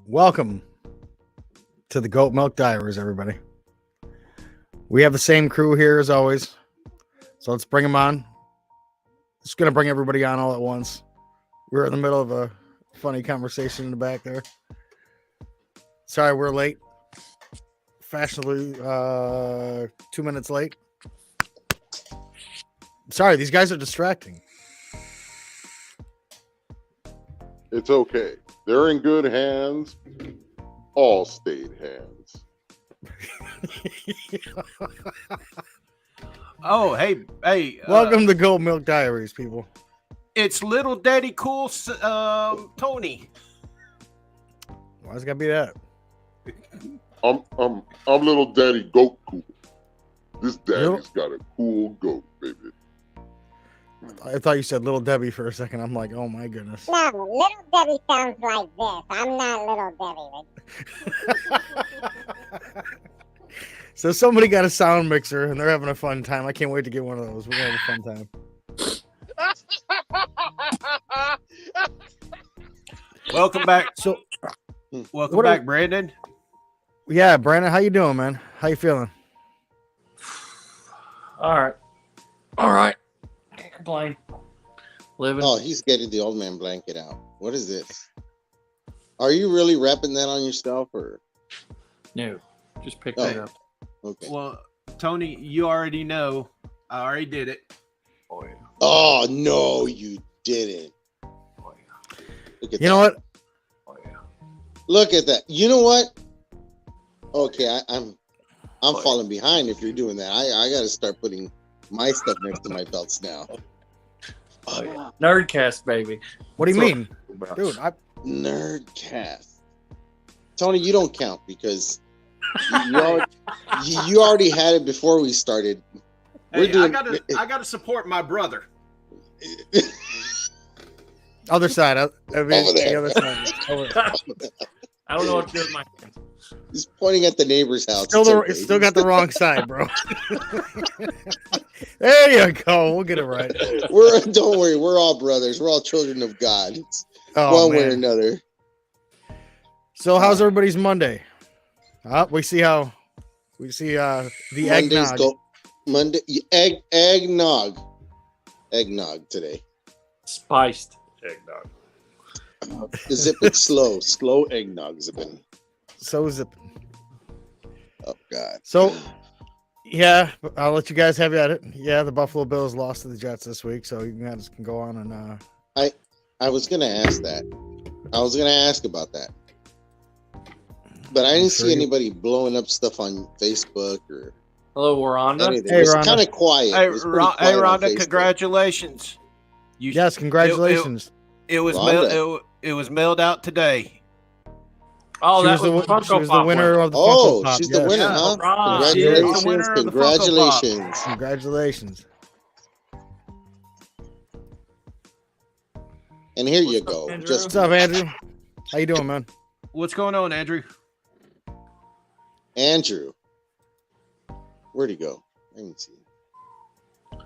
Welcome to the Goatmilk Diaries, everybody. We have the same crew here as always, so let's bring them on. Just gonna bring everybody on all at once. We're in the middle of a funny conversation in the back there. Sorry, we're late. Fashionably, 2 minutes late. Sorry, these guys are distracting. It's okay. They're in good hands. All state hands. Oh, hey! Welcome to Goatmilk Diaries, people. It's Little Daddy Cool, Tony. Why's it gotta be that? I'm little daddy goat cool. This daddy's got a cool goat, baby. I thought you said Little Debbie for a second. I'm like, oh my goodness. No, Little Debbie sounds like this. I'm not Little Debbie. So somebody got a sound mixer and they're having a fun time. I can't wait to get one of those. We're gonna have a fun time. Welcome back. So, Welcome back, Brandon. Yeah, Brandon, how you doing, man? How you feeling? All right. Can't complain. Living. Oh, he's getting the old man blanket out. What is this? Are you really wrapping that on yourself, or No, just pick that up. okay? Well, Tony, you already know. I already did it. Oh yeah. Oh no, you didn't. Oh yeah. Look at You know what? Oh yeah. Look at that. You know what? Okay, I'm Oh, yeah. falling behind if you're doing that. I got to start putting my stuff next to my belts now. Oh yeah. Nerdcast, baby. What do you That's mean? what- Dude, Nerdcast. Tony, you don't count because you already had it before we started. Hey, I gotta support my brother. other side. Over there. The other side. I don't know what to do with my hands. He's pointing at the neighbor's house. It's still got the wrong side, bro. There you go. We'll get it right. Don't worry, we're all brothers. We're all children of God. Oh, One way or man. another. So how's everybody's Monday? We see the Mondays eggnog. Monday eggnog. Eggnog today. Spiced eggnog. Zip it slow. Slow eggnog zipping. So zipping. Oh God. So yeah, I'll let you guys have at it. Yeah, the Buffalo Bills lost to the Jets this week, so you guys can go on and I was gonna ask that. I was gonna ask about that. But I didn't see anybody blowing up stuff on Facebook or Hello, Rhonda. anything. Hey, It was Rhonda. kind of quiet. Hey, It was pretty quiet on Rhonda, Facebook. congratulations. yes, congratulations. It was Rhonda. it was mailed out today. Oh, She that was the, was she Funko was the Pop winner winner. of the Oh, Funko Pop. she's the yes. winner, Yeah, huh? right. She is the Congratulations! winner of the Funko Pop. Congratulations! Congratulations. And here you What's up, go. Andrew? Just What's up, Andrew? How you doing, man? What's going on, Andrew? Andrew. Where'd he go? I didn't see him.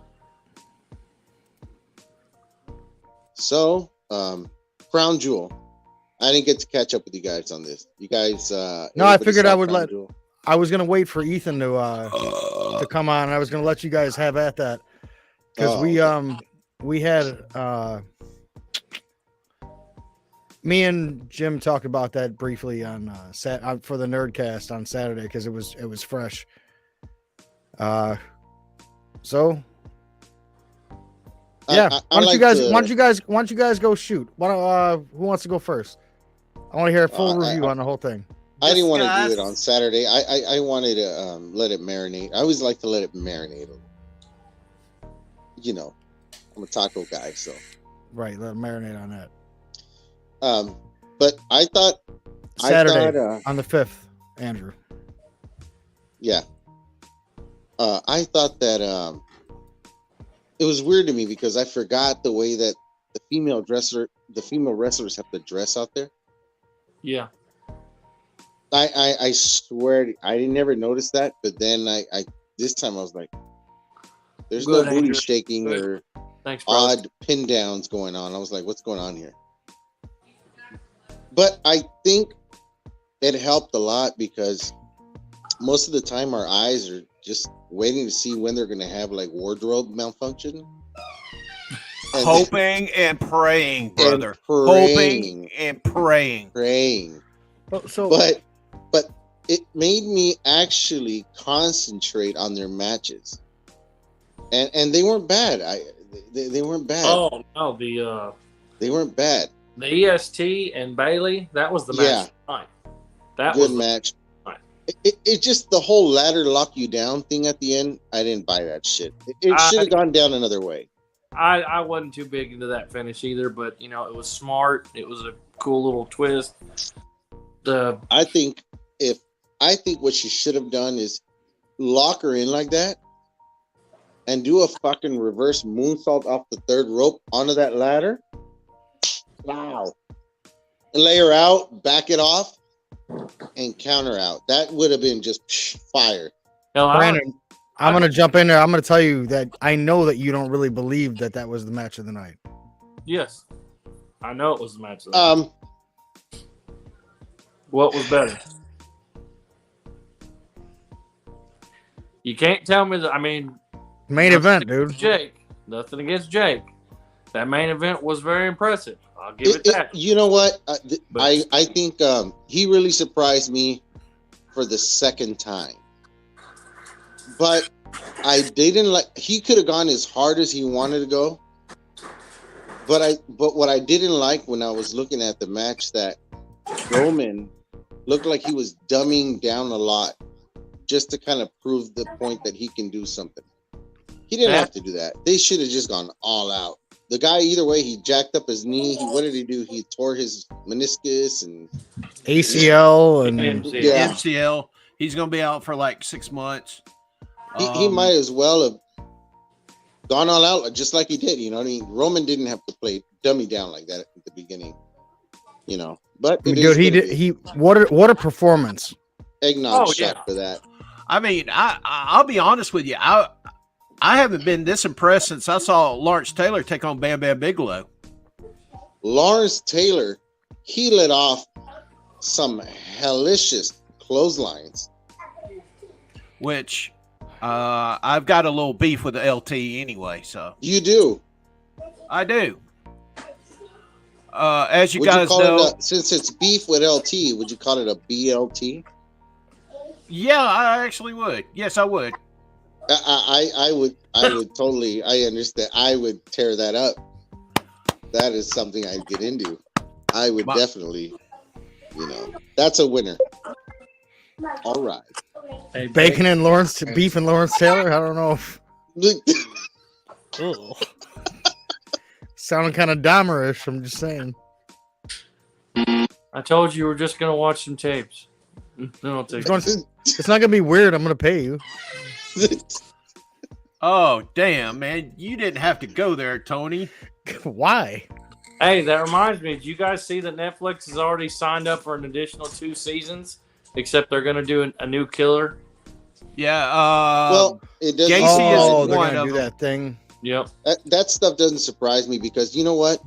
So, Crown Jewel. I didn't get to catch up with you guys on this. You guys, No, I everybody figured saw I would Crown let- Jewel? I was gonna wait for Ethan to come on. I was gonna let you guys have at that because Oh, we had me and Jim talked about that briefly on for the Nerdcast on Saturday because it was fresh. So yeah, why don't you guys go shoot? Who wants to go first? I want to hear a full review on the whole thing. I didn't want to Discuss. do it on Saturday. I wanted to let it marinate. I always like to let it marinate. You know, I'm a taco guy, so. Right, let it marinate on that. But I thought Saturday on the 5th, Andrew. yeah. I thought that it was weird to me because I forgot the way that the female wrestlers have to dress out there. Yeah. I swear I never noticed that, but then I this time I was like, there's Good, no booty Andrew. shaking Good. or Thanks, bro. odd pin downs going on. I was like, what's going on here? But I think it helped a lot because most of the time our eyes are just waiting to see when they're going to have like wardrobe malfunction. And Hoping and praying, brother. praying. Hoping and praying. praying. So But it made me actually concentrate on their matches. And they weren't bad. They weren't bad. Oh no, They weren't bad. the EST and Bailey, that was the match. Yeah. Tonight. That Good was match. Right. It just the whole ladder lock you down thing at the end. I didn't buy that shit. It I- should have gone down another way. I wasn't too big into that finish either, but it was smart. It was a cool little twist. I think what she should have done is lock her in like that and do a fucking reverse moonsault off the third rope onto that ladder. Wow. And lay her out, back it off, and counter out. That would have been just fire. hell, Brandon, I'm gonna jump in there. I'm gonna tell you that I know that you don't really believe that was the match of the night. yes, I know it was the match. Of the night. What was better? You can't tell me that. I mean, Main event, dude. Jake. Nothing against Jake. That main event was very impressive. I'll give it that. You know what? But- I think he really surprised me for the second time. But I didn't like. He could have gone as hard as he wanted to go. But what I didn't like when I was looking at the match, that Roman looked like he was dumbing down a lot just to kind of prove the point that he can do something. He didn't have to do that. They should have just gone all out. The guy, either way, he jacked up his knee. What did he do? He tore his meniscus and ACL and Yeah. MCL. He's going to be out for like 6 months. he might as well have gone all out just like he did. You know what I mean? Roman didn't have to play dummy down like that at the beginning. But it dude, is he what it did. is. He what a performance. Eggnog Oh, shot yeah. for that. I mean, I'll be honest with you. I haven't been this impressed since I saw Lawrence Taylor take on Bam Bam Bigelow. Lawrence Taylor, he let off some hellacious clotheslines. Which I've got a little beef with the LT anyway, so You do. I do. As you Would guys call know, it since it's beef with LT, would you call it a BLT? yeah, I actually would. Yes, I would. I would totally. I understand. I would tear that up. That is something I'd get into. I would definitely. That's a winner. All right. Hey, Bacon and Lawrence, beef and Lawrence Taylor. I don't know if sounding kind of Dahmerish. I'm just saying. I told you we're just gonna watch some tapes. No, I'll take it. It's not gonna be weird. I'm gonna pay you. Oh, damn, man. You didn't have to go there, Tony. Why? Hey, that reminds me. Did you guys see that Netflix has already signed up for an additional 2 seasons? Except they're gonna do a new killer. Yeah. Well, it doesn't. Gacy is Oh, they're one gonna of do them. that thing. Yep. That stuff doesn't surprise me because you know what?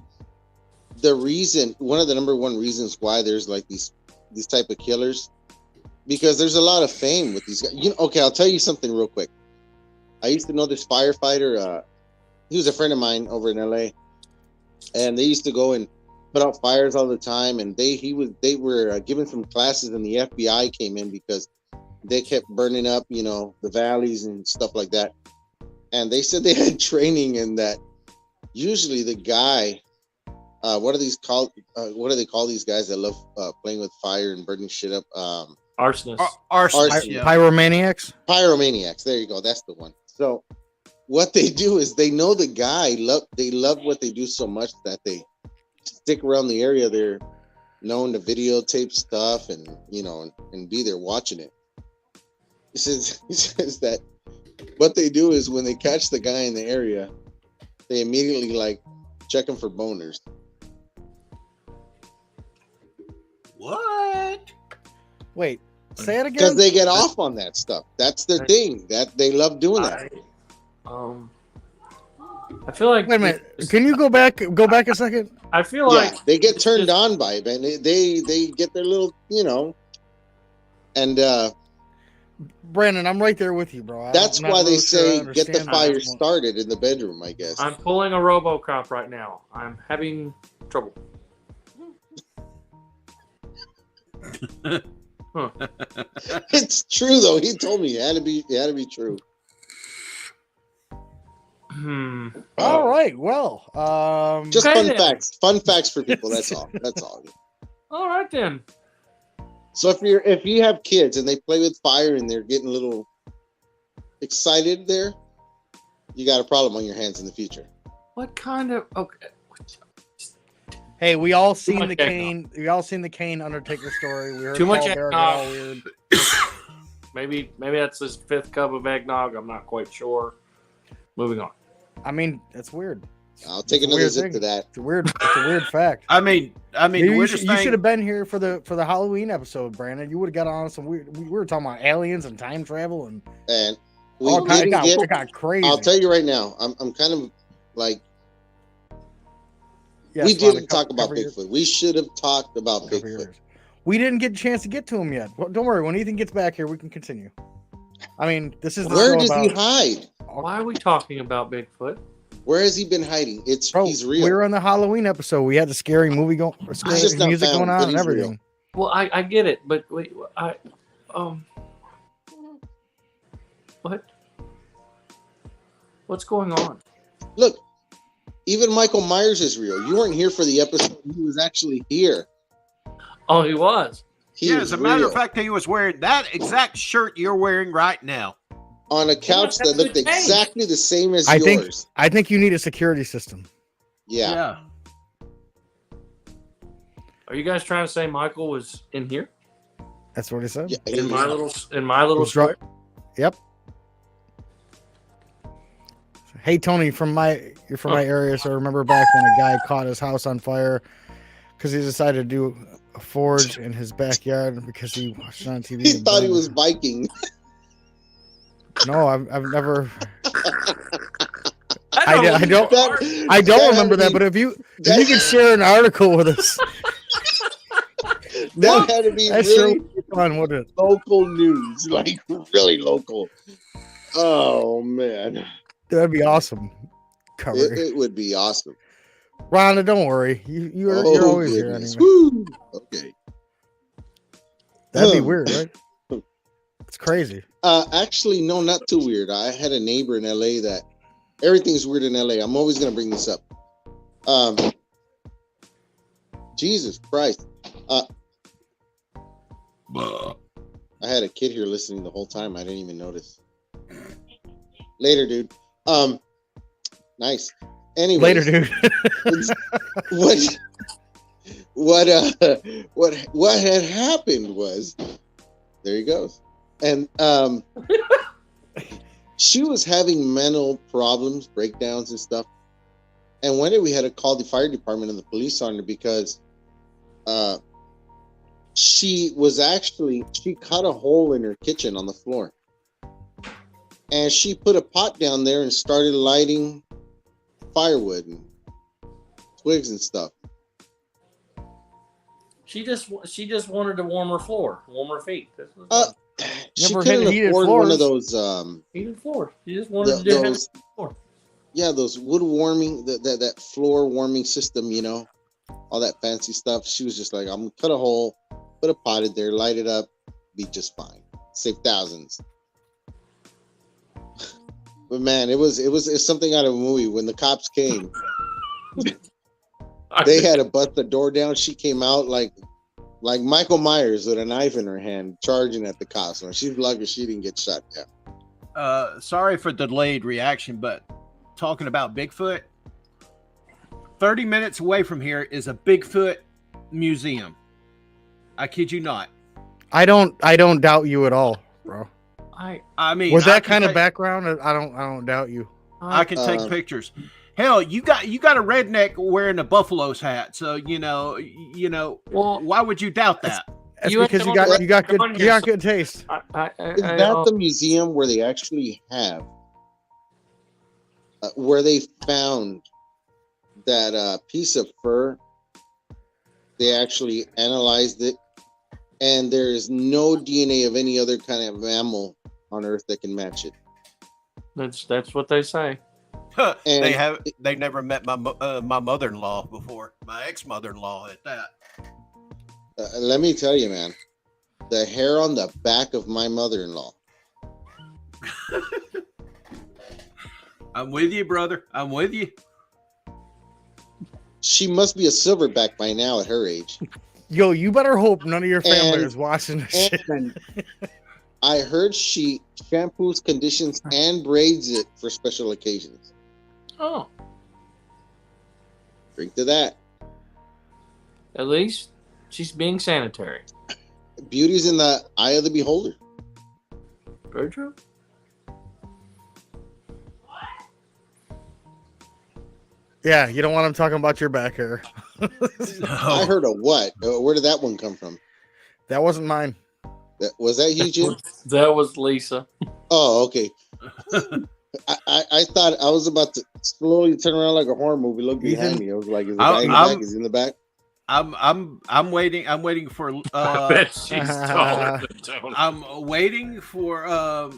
One of the number one reasons why there's like these type of killers, because there's a lot of fame with these guys. Okay, I'll tell you something real quick. I used to know this firefighter. He was a friend of mine over in LA, and they used to go and put out fires all the time. And they were given some classes, and the FBI came in because they kept burning up, the valleys and stuff like that. And they said they had training in that. Usually, the guy, what do they call these guys that love playing with fire and burning shit up? Arsonist. Arsonist, yeah. Pyromaniacs. Pyromaniacs. There you go. That's the one. So what they do is they know the guy. They love what they do so much that they stick around the area. They're known to videotape stuff and and be there watching it. He says that what they do is when they catch the guy in the area, they immediately check him for boners. What? Wait, say it Because again. they get off on that stuff. That's their thing. That they love doing that. I feel like. Wait a minute. Can you go back a second? I feel like They get turned on by it, man. They get their little, And Brandon, I'm right there with you, bro. that's I'm not why they really sure I say get the understand fire that. started in the bedroom, I guess. I'm pulling a RoboCop right now. I'm having trouble. It's true though. He told me it had to be true. All right, well, Just Okay, fun then. facts. Fun facts for people. That's all. That's all. All right then. So if you have kids and they play with fire and they're getting a little excited there, you got a problem on your hands in the future. What kind of okay? hey, we all seen much the Kane. We all seen the Kane Undertaker story. We heard Too much Paul Bearer get eggnog. all weird. Maybe that's his 5th cup of eggnog. I'm not quite sure. Moving on. I mean, it's weird. I'll take It's a another weird zip thing. to that. It's a weird fact. I mean, Maybe we're you just should saying, have been here for the Halloween episode, Brandon. You would have got on some weird. We were talking about aliens and time travel and And we all kinds. didn't It get. got crazy. I'll tell you right now. I'm kind of like Yes, we Ron, didn't talk about cover your- Bigfoot. We should have talked about cover Bigfoot. yours. We didn't get a chance to get to him yet. Well, don't worry. When Ethan gets back here, we can continue. I mean, this is the Where show does he about. hide? Why are we talking about Bigfoot? Where has he been hiding? Bro, He's real. we were on the Halloween episode. We had the scary movie going, scary just not music found, going but on, and he's everything. Well, I get it, but wait, what? What's going on? Look, even Michael Myers is real. You weren't here for the episode. He was actually here. Oh, he was. He yeah, was as a matter real. of fact, he was wearing that exact shirt you're wearing right now. On a couch that looked exactly the same as yours. I think you need a security system. Yeah. Are you guys trying to say Michael was in here? That's what he said. Yeah, In my little square? Yep. Hey Tony, you're from my area, so I remember back when a guy caught his house on fire because he decided to do a forge in his backyard because he watched it on TV. He and thought he burned was it. Viking. No, I've never. I I don't. That- I don't that remember had to that. be- But if you can share an article with us, That had to be that sure really would be fun, wouldn't it? local news. Like, really local. Oh, man. That'd be awesome. Cover. It would be awesome. Rhonda, don't worry. You're Oh, always goodness. here anyway. Woo. Okay. That'd be weird, right? It's crazy. Actually, no, not too weird. I had a neighbor in LA that everything's weird in LA. I'm always going to bring this up. Jesus Christ. I had a kid here listening the whole time. I didn't even notice. Later, dude. Nice. Anyway. Later, dude. What had happened was there he goes. And she was having mental problems, breakdowns and stuff. And one day we had to call the fire department and the police on her because she cut a hole in her kitchen on the floor. And she put a pot down there and started lighting firewood and twigs and stuff. She just wanted to warm her floor, warm her feet. She Never couldn't had heated afford one floors. of those Heated floor. She just wanted to do those, floor. yeah, those wood warming, that floor warming system, you know, all that fancy stuff. She was just like, I'm gonna cut a hole, put a pot in there, light it up, be just fine, save thousands. But man, it's something out of a movie. When the cops came, they had to bust the door down. She came out like Michael Myers with a knife in her hand, charging at the cops. And she's lucky she didn't get shot down. Sorry for the delayed reaction, but talking about Bigfoot, 30 minutes away from here is a Bigfoot museum. I kid you not. I don't doubt you at all, bro. I mean, With I that can kind of take- background, I don't doubt you. I can take pictures. Hell, you got a redneck wearing a Buffalo's hat, so you know. Well, Why would you doubt that? That's You because you got good taste. Is that the museum where they actually have, where they found that piece of fur? They actually analyzed it, and there is no DNA of any other kind of mammal on Earth that can match it. That's what they say. And they never met my mother-in-law before. My ex-mother-in-law at that. let me tell you, man, the hair on the back of my mother-in-law. I'm with you, brother. I'm with you. She must be a silverback by now at her age. Yo, you better hope none of your family And- is watching this shit. And I heard she shampoos, conditions, and braids it for special occasions. Oh, Drink to that. at least she's being sanitary. Beauty's in the eye of the beholder. Very true. Yeah, you don't want them talking about your back hair. I heard a what? Where did that one come from? That wasn't mine. Was that you, Jim? That was Lisa. Oh, okay. I thought I was about to slowly turn around like a horror movie. Look behind me. I was like, "Is the guy in the back? Is he in the back?" I'm waiting. I'm waiting for. I bet she's taller than Tony. I'm waiting for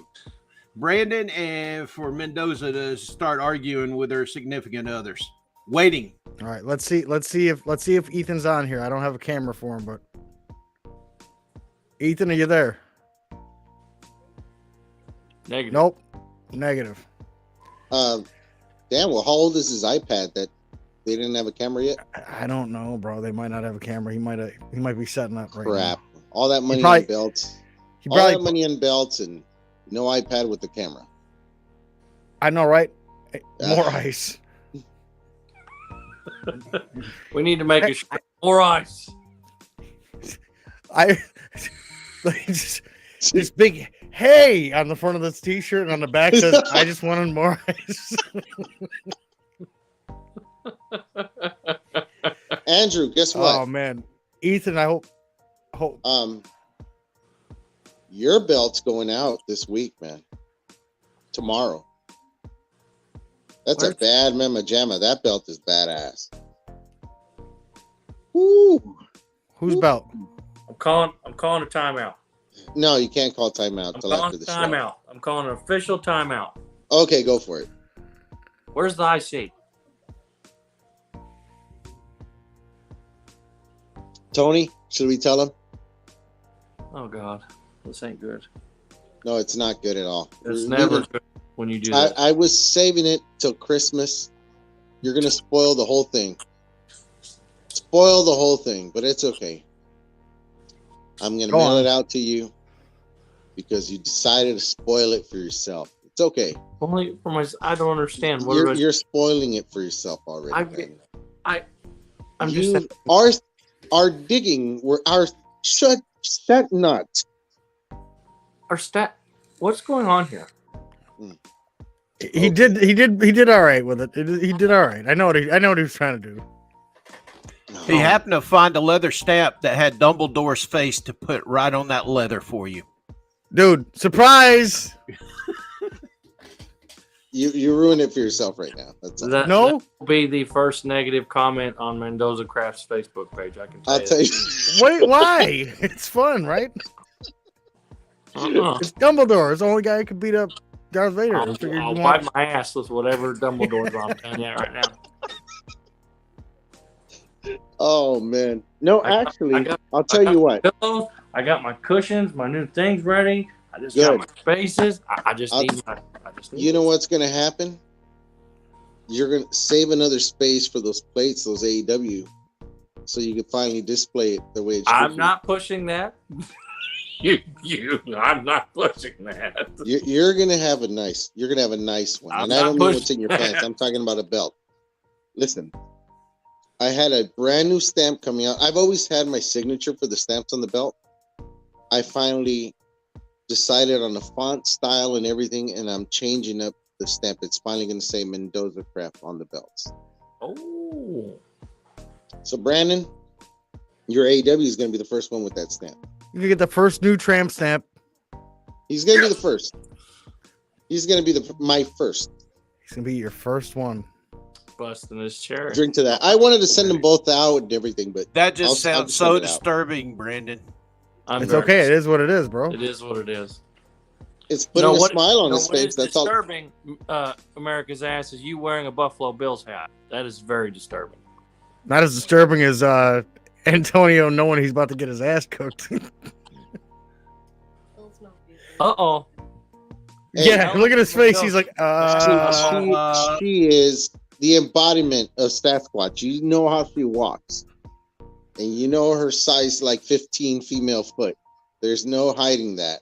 Brandon and for Mendoza to start arguing with their significant others. Waiting. All right, let's see if Ethan's on here. I don't have a camera for him, but Ethan, are you there? Negative. Nope. Negative. Damn. Well, how old is his iPad that they didn't have a camera yet? I don't know, bro. They might not have a camera. He might be setting up right Crap. now. All that money probably- on belts. He All that probably, money on belts and no iPad with the camera. I know, right? More Ah. ice. We need to make a more ice. I just this big hey on the front of this t-shirt and on the back says I just wanted more ice. Andrew, guess what? Oh man. Ethan, I hope Your belt's going out this week, man. Tomorrow. That's What? a bad mama jamma. That belt is badass. Woo. whose belt? I'm calling a timeout. No, you can't call timeout I'm till after calling a the show. timeout. I'm calling an official timeout. Okay, go for it. Where's the IC? Tony, should we tell him? Oh God, this ain't good. No, it's not good at all. It's We- never we- good when you do that. I was saving it till Christmas. You're gonna spoil the whole thing. Spoil the whole thing, but it's okay. I'm gonna Go mail on. it out to you because you decided to spoil it for yourself. It's okay. Only for my. I don't understand. What You're spoiling it for yourself already. I- man. I'm just You are digging where our shut nut. our stat. What's going on here? He did all right with it. He did all right. I know what he was trying to do. He happened to find a leather stamp that had Dumbledore's face to put right on that leather for you. Dude, surprise. You ruined it for yourself right now. That's all. That No? will be the first negative comment on Mendoza Craft's Facebook page. I can tell I'll you. tell you. Wait, why? It's fun, right? Uh-uh. It's Dumbledore. It's the only guy who could beat up Darth Vader. I figured I'll you wipe want- my ass with whatever Dumbledore's on. I'm telling you that right now. Oh man. No, I actually, got- I'll tell you what. Pillows, I got my cushions, my new things ready. I just Good. got my spaces. I just I'll- need my. I just need You know what's gonna happen? You're gonna save another space for those plates, those AEW, so you can finally display it the way it should I'm be. not pushing that. I'm not pushing that. You're gonna have a nice. You're gonna have a nice one, I'm and I not don't mean what's pushing in your that. pants. I'm talking about a belt. Listen, I had a brand new stamp coming out. I've always had my signature for the stamps on the belt. I finally decided on the font style and everything, and I'm changing up the stamp. It's finally going to say Mendoza Craft on the belts. Oh, So, Brandon, your AEW is going to be the first one with that stamp. You can get the first new tramp stamp. He's going to be the first. He's going to be my first. He's gonna be your first one. busting his cherry. Drink to that. I wanted to send them both out and everything, but That just I'll sounds just so send it out. disturbing, Brandon. It's okay. It is what it is, bro. It is what it is. It's putting a smile on his what face. is That's all. disturbing America's ass is you wearing a Buffalo Bills hat. That is very disturbing. Not as disturbing as Antonio knowing he's about to get his ass cooked. Uh-oh. Yeah, look at his face. He's like, She is the embodiment of Sasquatch. You know how she walks. And you know her size, like 15 female foot. There's no hiding that.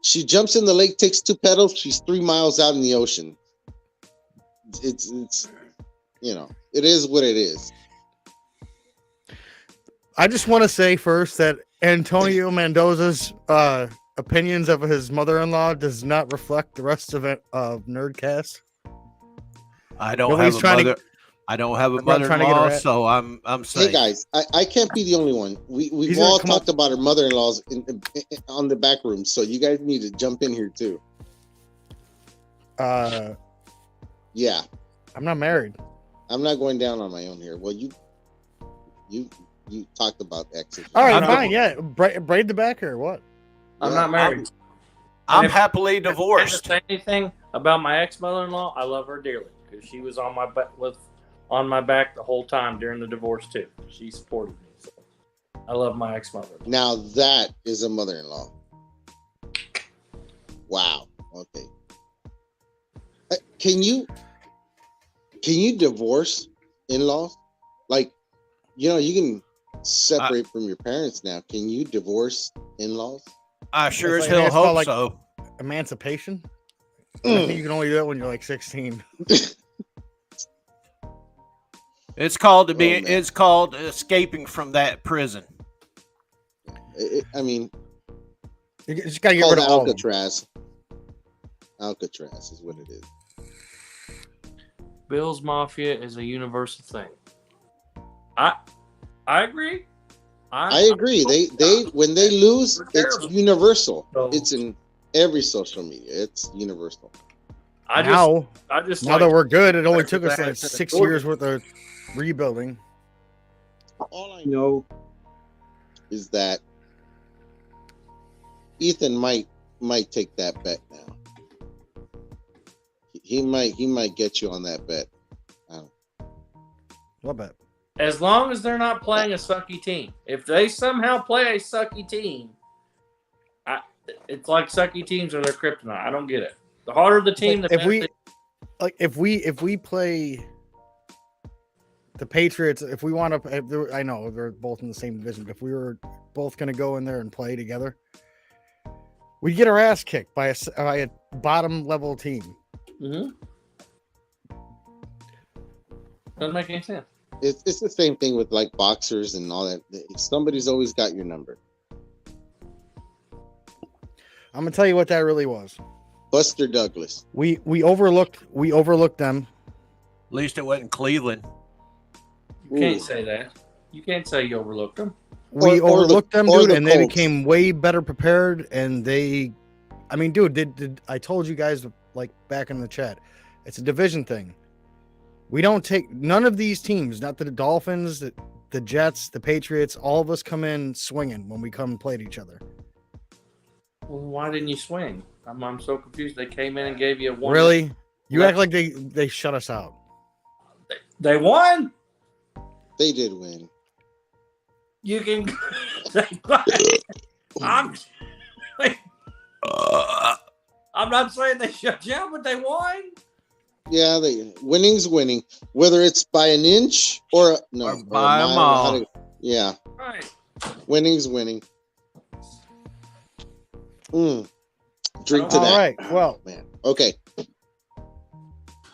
She jumps in the lake, takes 2 pedals. She's 3 miles out in the ocean. It's it is what it is. I just want to say first that Antonio Mendoza's opinions of his mother-in-law does not reflect the rest of Nerdcast. I don't Willie's have a trying to- mother. I don't have a I'm trying to get her mother-in-law, at- so I'm saying. Hey guys, I can't be the only one. We've He's gonna all come talked about our mother-in-laws on the back room, so you guys need to jump in here too. Yeah, I'm not married. I'm not going down on my own here. Well, you talked about exes. All right, I'm fine. Yeah, braid the back or what? I'm not married. I'm if- happily If I divorced. say anything about my ex-mother-in-law, I love her dearly because she was on my back the whole time during the divorce too. She supported me. So I love my ex-mother. Now that is a mother-in-law. Wow. Okay. Can you divorce in-laws? Like, you can separate from your parents now. Can you divorce in-laws? I sure It's as like- hell it's called, hope like- so. Emancipation. I think you can only do that when you're like 16. It's called to be. Oh, man. It's called escaping from that prison. I mean, You just gotta get called rid of all of them. Alcatraz. Alcatraz is what it is. Bill's Mafia is a universal thing. I agree. I agree. They when they lose, it's universal. So- It's in every social media. It's universal. I just now like, that we're good, it only took us that like to the 6 Georgia. years worth of rebuilding. All I know is that Ethan might take that bet now. He might get you on that bet. What bet? as long as they're not playing a sucky team. If they somehow play a sucky team, it's like sucky teams are their kryptonite. I don't get it. The harder the team, the better. If we play the Patriots, if we want to, I know they're both in the same division, but if we were both going to go in there and play together, we'd get our ass kicked by a bottom level team. Mm-hmm. Doesn't make any sense. It's the same thing with like boxers and all that. Somebody's always got your number. I'm gonna tell you what that really was. Buster Douglas. We overlooked them. At least it wasn't Cleveland. You can't say that. You can't say you overlooked them. We Or overlooked them, or dude, the and they Colts. became way better prepared. And dude, did I told you guys like back in the chat, it's a division thing. We don't take none of these teams, not the Dolphins, the Jets, the Patriots. All of us come in swinging when we come and play at each other. Well, why didn't you swing? I'm so confused. They came in and gave you a one. Really? You act like they shut us out. They won. They did win. You can. I'm not saying they shut you out, but they won. Yeah, winning's winning. Whether it's by an inch or by a mile. Yeah, Right. winning's winning. Drink to All that. right. Well, Man. Okay.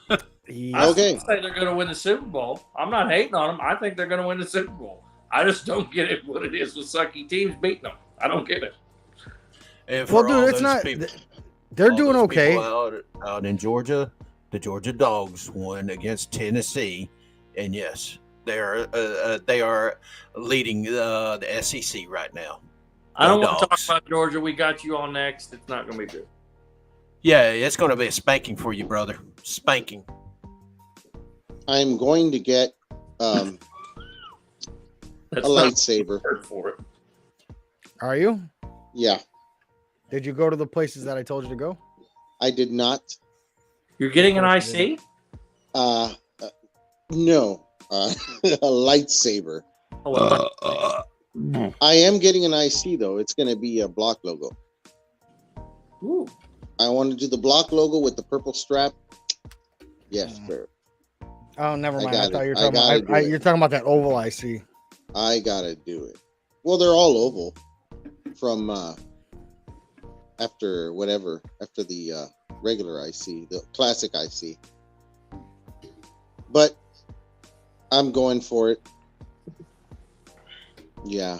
I Okay. still say they're going to win the Super Bowl. I'm not hating on them. I think they're going to win the Super Bowl. I just don't get it. What it is with sucky teams beating them. I don't get it. And well, for dude, all it's those not. people- They're all doing those okay. people out in Georgia, the Georgia Dogs won against Tennessee, and yes, they are leading the SEC right now. I don't Go want to talk Dogs. about Georgia. We got you on next. It's not going to be good. Yeah, it's going to be a spanking for you, brother. Spanking. I'm going to get a That's not lightsaber. word for it. Are you? Yeah, Did you go to the places that I told you to go? I did not. You're getting an Of course you IC? No, a lightsaber. Oh, I am getting an IC though. It's going to be a block logo. ooh. I want to do the block logo with the purple strap. Yes, sir. Oh, never I mind. I got thought it. you were I talking gotta about. do it. You're talking about that oval IC. I gotta do it. Well, they're all oval from after the regular IC, the classic IC. But I'm going for it. Yeah,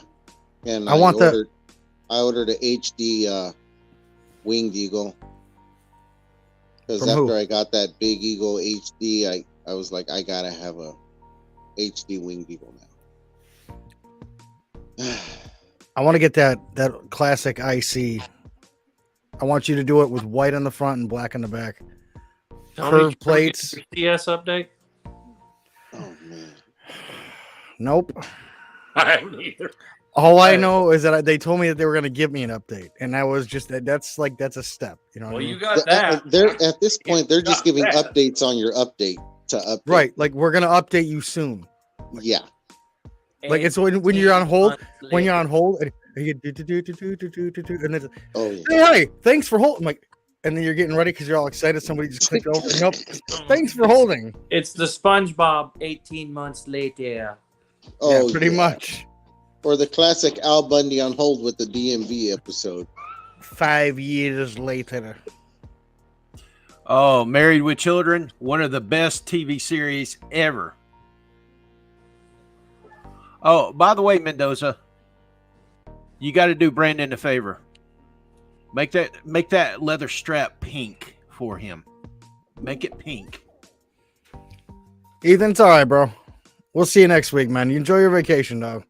and I want that. I ordered a HD winged eagle because From after who? I got that big eagle HD, I was like, I gotta have a HD winged eagle now. I want to get that classic IC. I want you to do it with white on the front and black on the back. Tony, Curved did you ever get plates. your CS update? Oh man. Nope. I haven't either. All I know is that they told me that they were going to give me an update, and that was just that's a step. You know what Well, I you mean? got that. They're at this point, they're just got giving that. updates on your update to update. Right. Like we're going to update you soon. Yeah. Like it's when you're on hold. 18 months When you're on later. hold, and you and it's, Oh yeah. hey, hi, thanks for holding. Like, and then you're getting ready because you're all excited. Somebody just clicked over. Nope. Thanks for holding. It's the SpongeBob 18 months later. Oh Yeah, pretty yeah. much. Or the classic Al Bundy on hold with the DMV episode. 5 years later. Oh, Married with Children, one of the best TV series ever. Oh, by the way, Mendoza, you got to do Brandon a favor. Make that leather strap pink for him. Make it pink. Ethan, it's all right, bro. We'll see you next week, man. You enjoy your vacation, dog.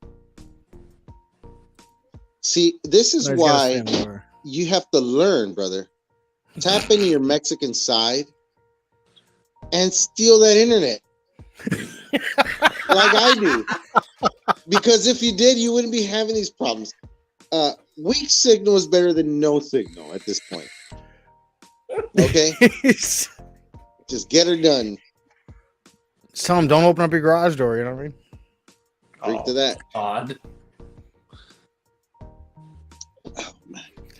See, this is I just gotta why stand over. you have to learn, brother. Tap into your Mexican side and steal that internet. Like I do. Because if you did, you wouldn't be having these problems. Weak signal is better than no signal at this point. Okay? Just get her done. Just tell him don't open up your garage door. You know what I mean? Drink to that. Odd.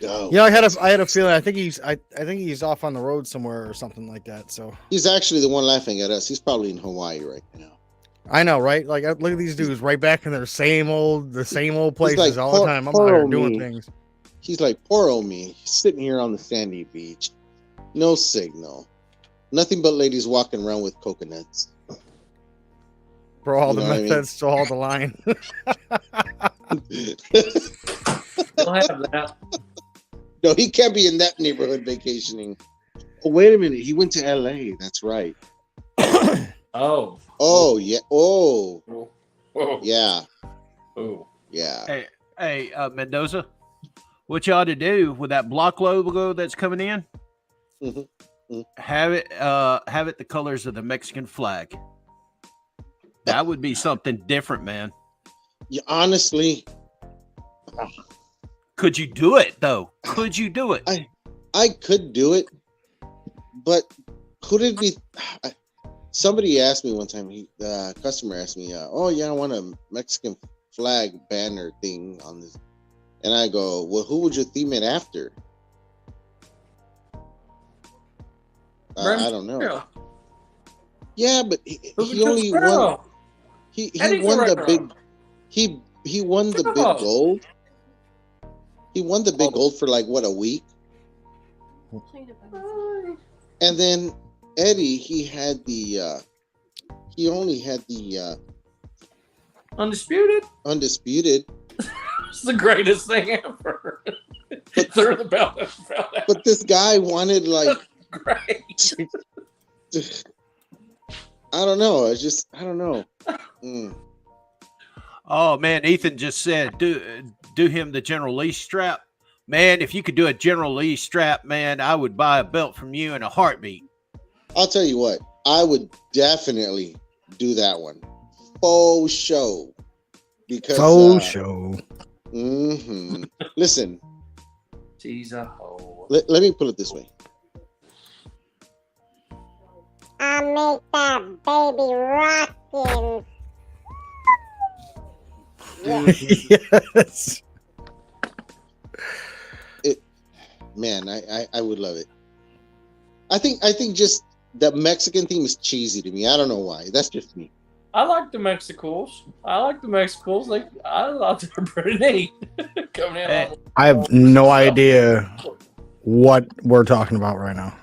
Go. Yeah, I had a feeling. I think he's off on the road somewhere or something like that. So He's actually the one laughing at us. He's probably in Hawaii right now. I know, right? Like, look at these dudes right back in their same old places like, all the time. I'm out poor here old doing me. things. He's like, poor old me, sitting here on the sandy beach. No signal. Nothing but ladies walking around with coconuts. For all You the know what I mean? methods to hold the line. Still have that. No, he can't be in that neighborhood vacationing. Oh, wait a minute. He went to LA. That's right. Oh. Oh, yeah. Oh, Oh. yeah. Oh. Yeah. Hey, Mendoza, what you ought to do with that block logo that's coming in, Mhm. have it the colors of the Mexican flag. That would be something different, man. Yeah, honestly, Could you do it though? Could you do it? I could do it, but could it be? Somebody asked me one time. The customer asked me, "Oh yeah, I want a Mexican flag banner thing on this," and I go, "Well, who would you theme it after?" I don't know. Yeah, but he only won. He won the big. He won the big gold. He won the big gold for like what, a week, and then Eddie, he only had the Undisputed? undisputed. It's the greatest thing ever. Throw the belt. But this guy wanted like Great. I don't know. I don't know. Oh man, Ethan just said do him the General Lee strap. Man, if you could do a General Lee strap, man, I would buy a belt from you in a heartbeat. I'll tell you what. I would definitely do that one. Faux show. Because Faux show. Mm-hmm. Listen, She's a hoe. let me put it this way. I make that baby rockin'. Yes. Man, I would love it. I think just the Mexican theme is cheesy to me. I don't know why. That's just me. I like the Mexicals. Like I thought they were pretty neat. Coming in on I have no idea what we're talking about right now.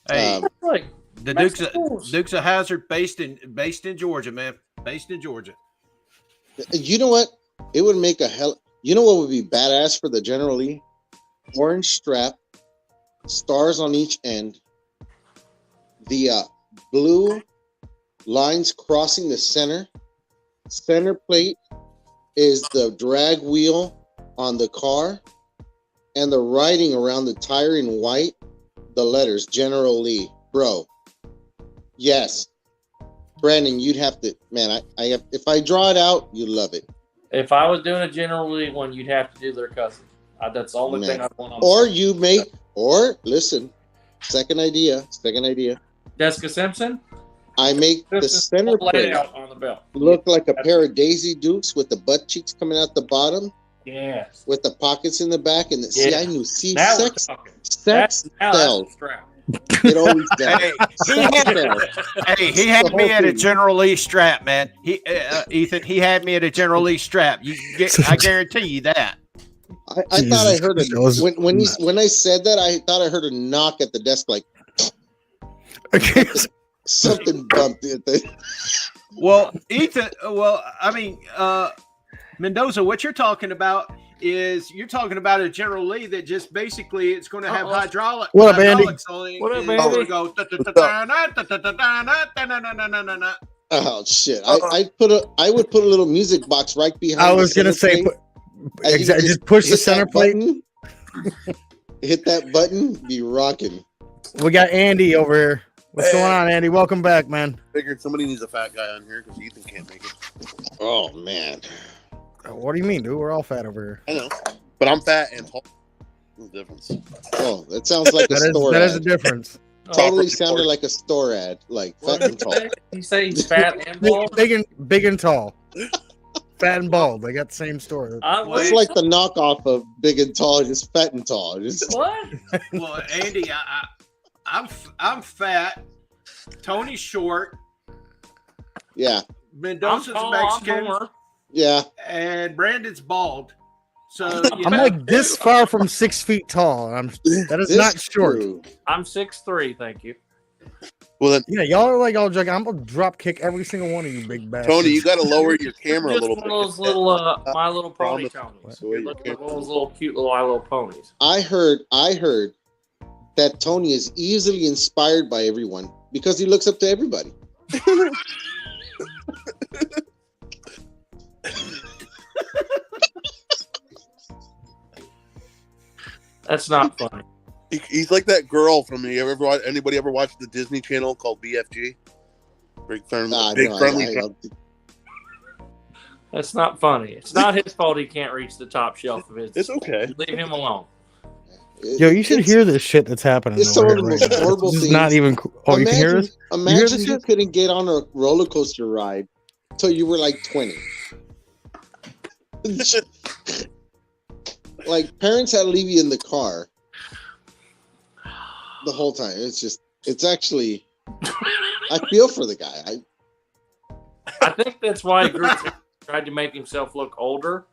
Hey, like the Mexicals. Dukes of Hazzard, based in Georgia, man. Based in Georgia. You know what? It would make a hell. You know what would be badass for the General Lee? Orange strap, stars on each end, the blue lines crossing the center. Center plate is the drag wheel on the car, and the writing around the tire in white, the letters General Lee. Bro, yes. Brandon, you'd have to, man, I have, if I draw it out, you love it. If I was doing a General Lee one, you'd have to do their cousin. That's the only thing I want on. Or you make, or listen, second idea. Jessica Simpson. I make the center plate out on the belt. look like a pair of Daisy Dukes with the butt cheeks coming out the bottom, Yes. with the pockets in the back, and see, Yeah. I knew, see, Now we're sex talking. sells. That's a strap. It always does. Hey, Sex sells. Hey, he The had whole me at a thing. General Lee strap, man. Ethan, he had me at a General Lee strap. I guarantee you that. I thought I heard Jesus, it when I said that. I thought I heard a knock at the desk, like Okay. something bumped it. Well, Ethan, I mean, Mendoza, what you're talking about is you're talking about a General Lee that just basically it's going to have hydraulics. What up, Andy? On it. What up, It's Andy? gonna go. Oh shit! I would put a little music box right behind. I the was gonna center say, plate. And you exactly. Just push the hit center that plate. button, hit that button, be rocking. We got Andy over here. What's Hey. going on, Andy? Welcome back, man. Figured somebody needs a fat guy on here because Ethan can't make it. Oh man, What do you mean, dude? We're all fat over here. I know, but I'm fat and tall. What's the difference? oh, that sounds like a store That ad. is a difference. Totally sounded like a store ad, like What fat did and you tall. say? You say he's fat and bald? Big and tall. Fat and bald. They got the same story. It's like the knockoff of Big and Tall, just fat and tall. Just What? Well, Andy, I'm fat. Tony's short. yeah, I'm Mendoza's tall, I'm Mexican, Homer. yeah. and Brandon's bald. So I'm like this far from 6 feet tall. That is This not short. crew- I'm 6'3", thank you. Well then, Yeah, y'all are like all joking. I'm gonna drop kick every single one of you, big bastards. Tony, you got to lower your camera a Just little one bit. of those little My Little Pony Promise. Tonys. The way You're your looking at camera- one of those little cute little My Little Ponies. I heard that Tony is easily inspired by everyone because he looks up to everybody. That's not funny. He's like that girl from anybody ever watched the Disney Channel called BFG? Big friendly. That's not funny. It's not his fault he can't reach the top shelf of his. It's okay. Leave him alone. Yo, you should hear this shit that's happening. It's over some of here the right most now. horrible This is things. not even. Oh, you can hear this? Imagine this you shit? couldn't get on a roller coaster ride till you were like 20. Like parents had to leave you in the car the whole time. It's actually, I feel for the guy. I think that's why he tried to make himself look older,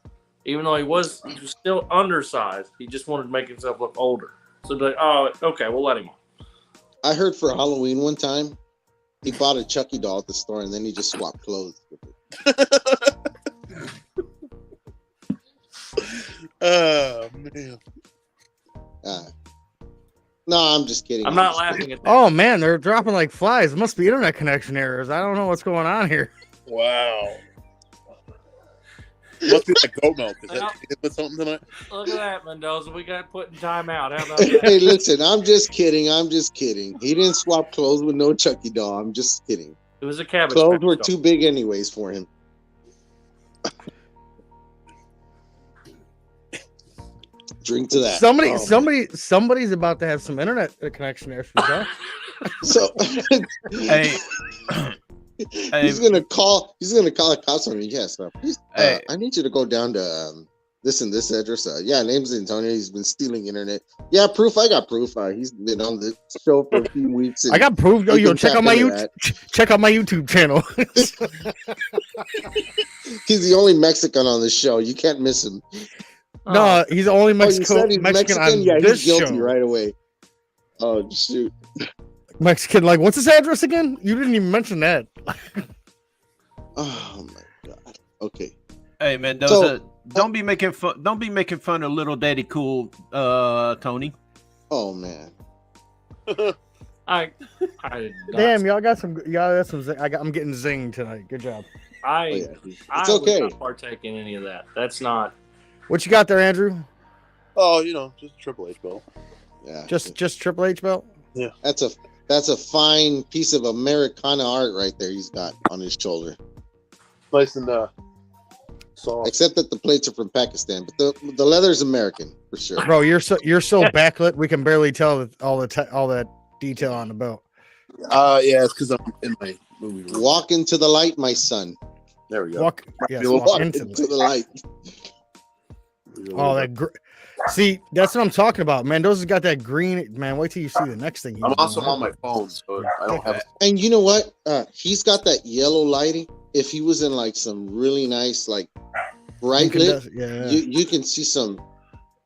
even though he was still undersized. He just wanted to make himself look older. So they're like, oh, okay, we'll let him on. I heard for Halloween one time, he bought a Chucky doll at the store and then he just swapped clothes with it. Oh man. No, I'm just kidding. I'm not laughing at that. Oh man, they're dropping like flies. It must be internet connection errors. I don't know what's going on here. Wow. Must be like goat milk. Is that you put something tonight? Look at that, Mendoza. We got put in timeout. How about that? Hey, listen, I'm just kidding. He didn't swap clothes with no Chucky doll. I'm just kidding. It was a cabbage. Clothes patch were doll. too big anyways for him. Drink to that. Somebody's about to have some internet connection issues, huh? So Hey, he's gonna call the cops on me. Yes, please, Hey. I need you to go down to this and this address. Yeah, name's Antonio. He's been stealing internet. Yeah, proof. I got proof. He's been on the show for a few weeks. I got proof. we Yo, can check tap out my into YouTube. that. Check out my YouTube channel. He's the only Mexican on the show. You can't miss him. No, he's the only Oh, you said he's Mexican on Yeah, this he's guilty show. right away. Oh shoot. Mexican, like, what's his address again? You didn't even mention that. Oh my god. Okay. Hey man, don't be making fun. Don't be making fun of little Daddy Cool, Tony. Oh man. I did not. Damn, y'all got some. I'm getting zinged tonight. Good job. I It's I okay. would not partake in any of that. That's not. What you got there, Andrew? Oh, just Triple H belt. Yeah. Just Triple H belt. That's a fine piece of Americana art right there. He's got on his shoulder. Nice and soft. Except that the plates are from Pakistan, but the leather's American for sure. Bro, you're so backlit. We can barely tell all that detail on the belt. Yeah, it's because I'm in my movie room. Walk into the light, my son. There we go. Walk into the light. Oh, see, that's what I'm talking about, man. Those has got that green, man. Wait till you see the next thing. I'm also on my phone, so I don't have. And you know what? He's got that yellow lighting. If he was in like some really nice, like bright lit, yeah. you can see some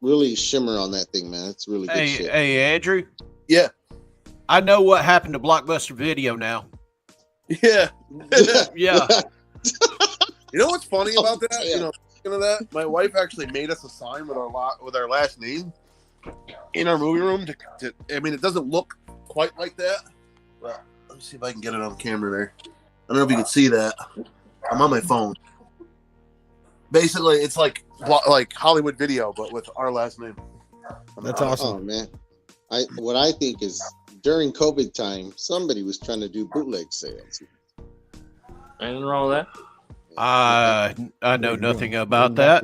really shimmer on that thing, man. It's really good shit. Hey, Andrew. Yeah. I know what happened to Blockbuster Video now. Yeah. Yeah. You know what's funny about that? Yeah. Speaking of that, my wife actually made us a sign with our last name in our movie room. I mean, it doesn't look quite like that. But let me see if I can get it on camera there. I don't know if you can see that. I'm on my phone. Basically, it's like Hollywood Video, but with our last name. That's awesome. Oh man, what I think is during COVID time, somebody was trying to do bootleg sales. Anything wrong with that? I know nothing about that.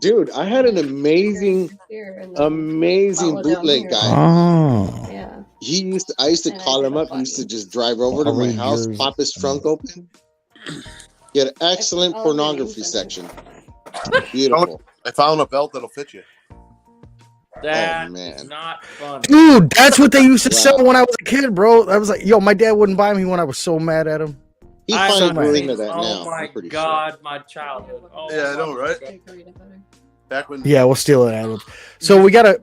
Dude, I had an amazing bootleg guy. Oh, Yeah. I used to call him up. He used to just drive over to my house, pop his trunk open. He had an excellent pornography section. Beautiful. I found a belt that'll fit you. That's man. not funny. dude, that's what they used to sell when I was a kid, bro. I was like, yo, my dad wouldn't buy me when I was so mad at him. He I finally grew know. into that now. Oh my I'm pretty god, my childhood. Oh, Yeah, I know, right? Back when Yeah, we'll steal it, Ad. So we gotta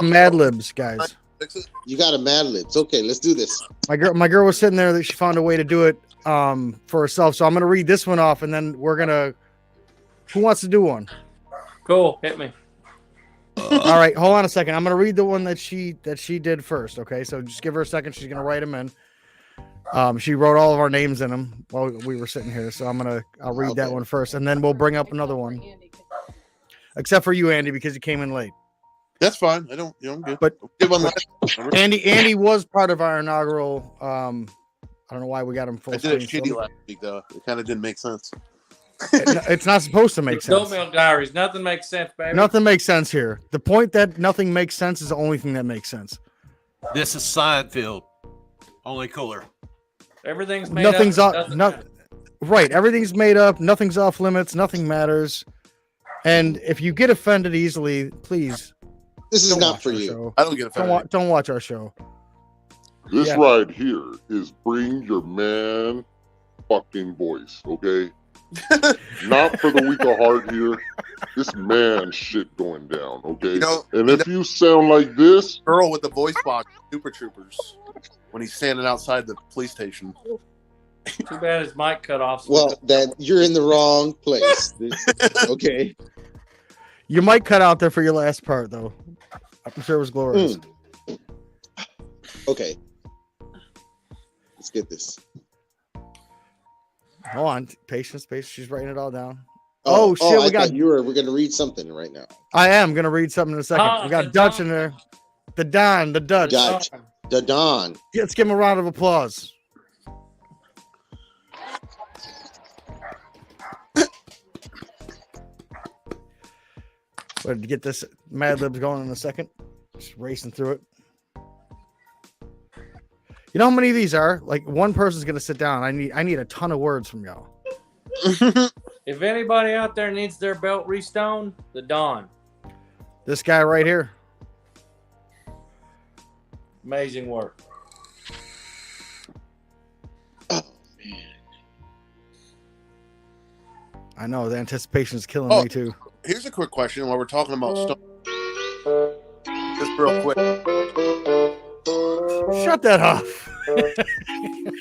Mad Libs, guys. fix it. sure. You got a Mad Libs. Okay, let's do this. My girl was sitting there that she found a way to do it for herself. So I'm gonna read this one off, and then we're gonna. Who wants to do one? Cool, hit me. All right, hold on a second. I'm gonna read the one that she did first. Okay, so just give her a second. She's gonna write them in. She wrote all of our names in them while we were sitting here. So I'll read that Okay. one first, and then we'll bring up another one. Except for you, Andy, because you came in late. That's fine. I don't. I'm good. But- Give one last. Andy was part of our inaugural. I don't know why we got him full I did it screen. shitty last week though. It kind of didn't make sense. It's not supposed to make sense. Goatmilk Diaries. Nothing makes sense, baby. Nothing makes sense here. The point that nothing makes sense is the only thing that makes sense. This is Seinfeld, only cooler. Everything's made Nothing's up. off. Right. Everything's made up. Nothing's off limits. Nothing matters. And if you get offended easily, please This is don't not watch for our you. show. I don't get offended. Don't watch our show. This Yeah. right here is bring your man fucking voice, okay? Not for the weak of heart here. This man shit going down, okay? And if you sound like this, Girl with the voice box, Super Troopers, when he's standing outside the police station. Too bad his mic cut off. so Well, that you're in the wrong place. Okay. You might cut out there for your last part, though. I'm sure it was glorious. Okay. Let's get this. Hold on. Patience. She's writing it all down. Oh, shit, I we got- thought we're going to read something right now. I am going to read something in a second. Oh, we got the Dutch Don. in there. The Dutch. Dutch. The Don. Let's give him a round of applause. But to get this Mad Libs going in a second, just racing through it. You know how many of these are? Like one person's gonna sit down. I need a ton of words from y'all. If anybody out there needs their belt restoned, the Don. This guy right here. Amazing work. Oh man. I know the anticipation is killing me too. Here's a quick question while we're talking about stuff. Just real quick. Shut that off.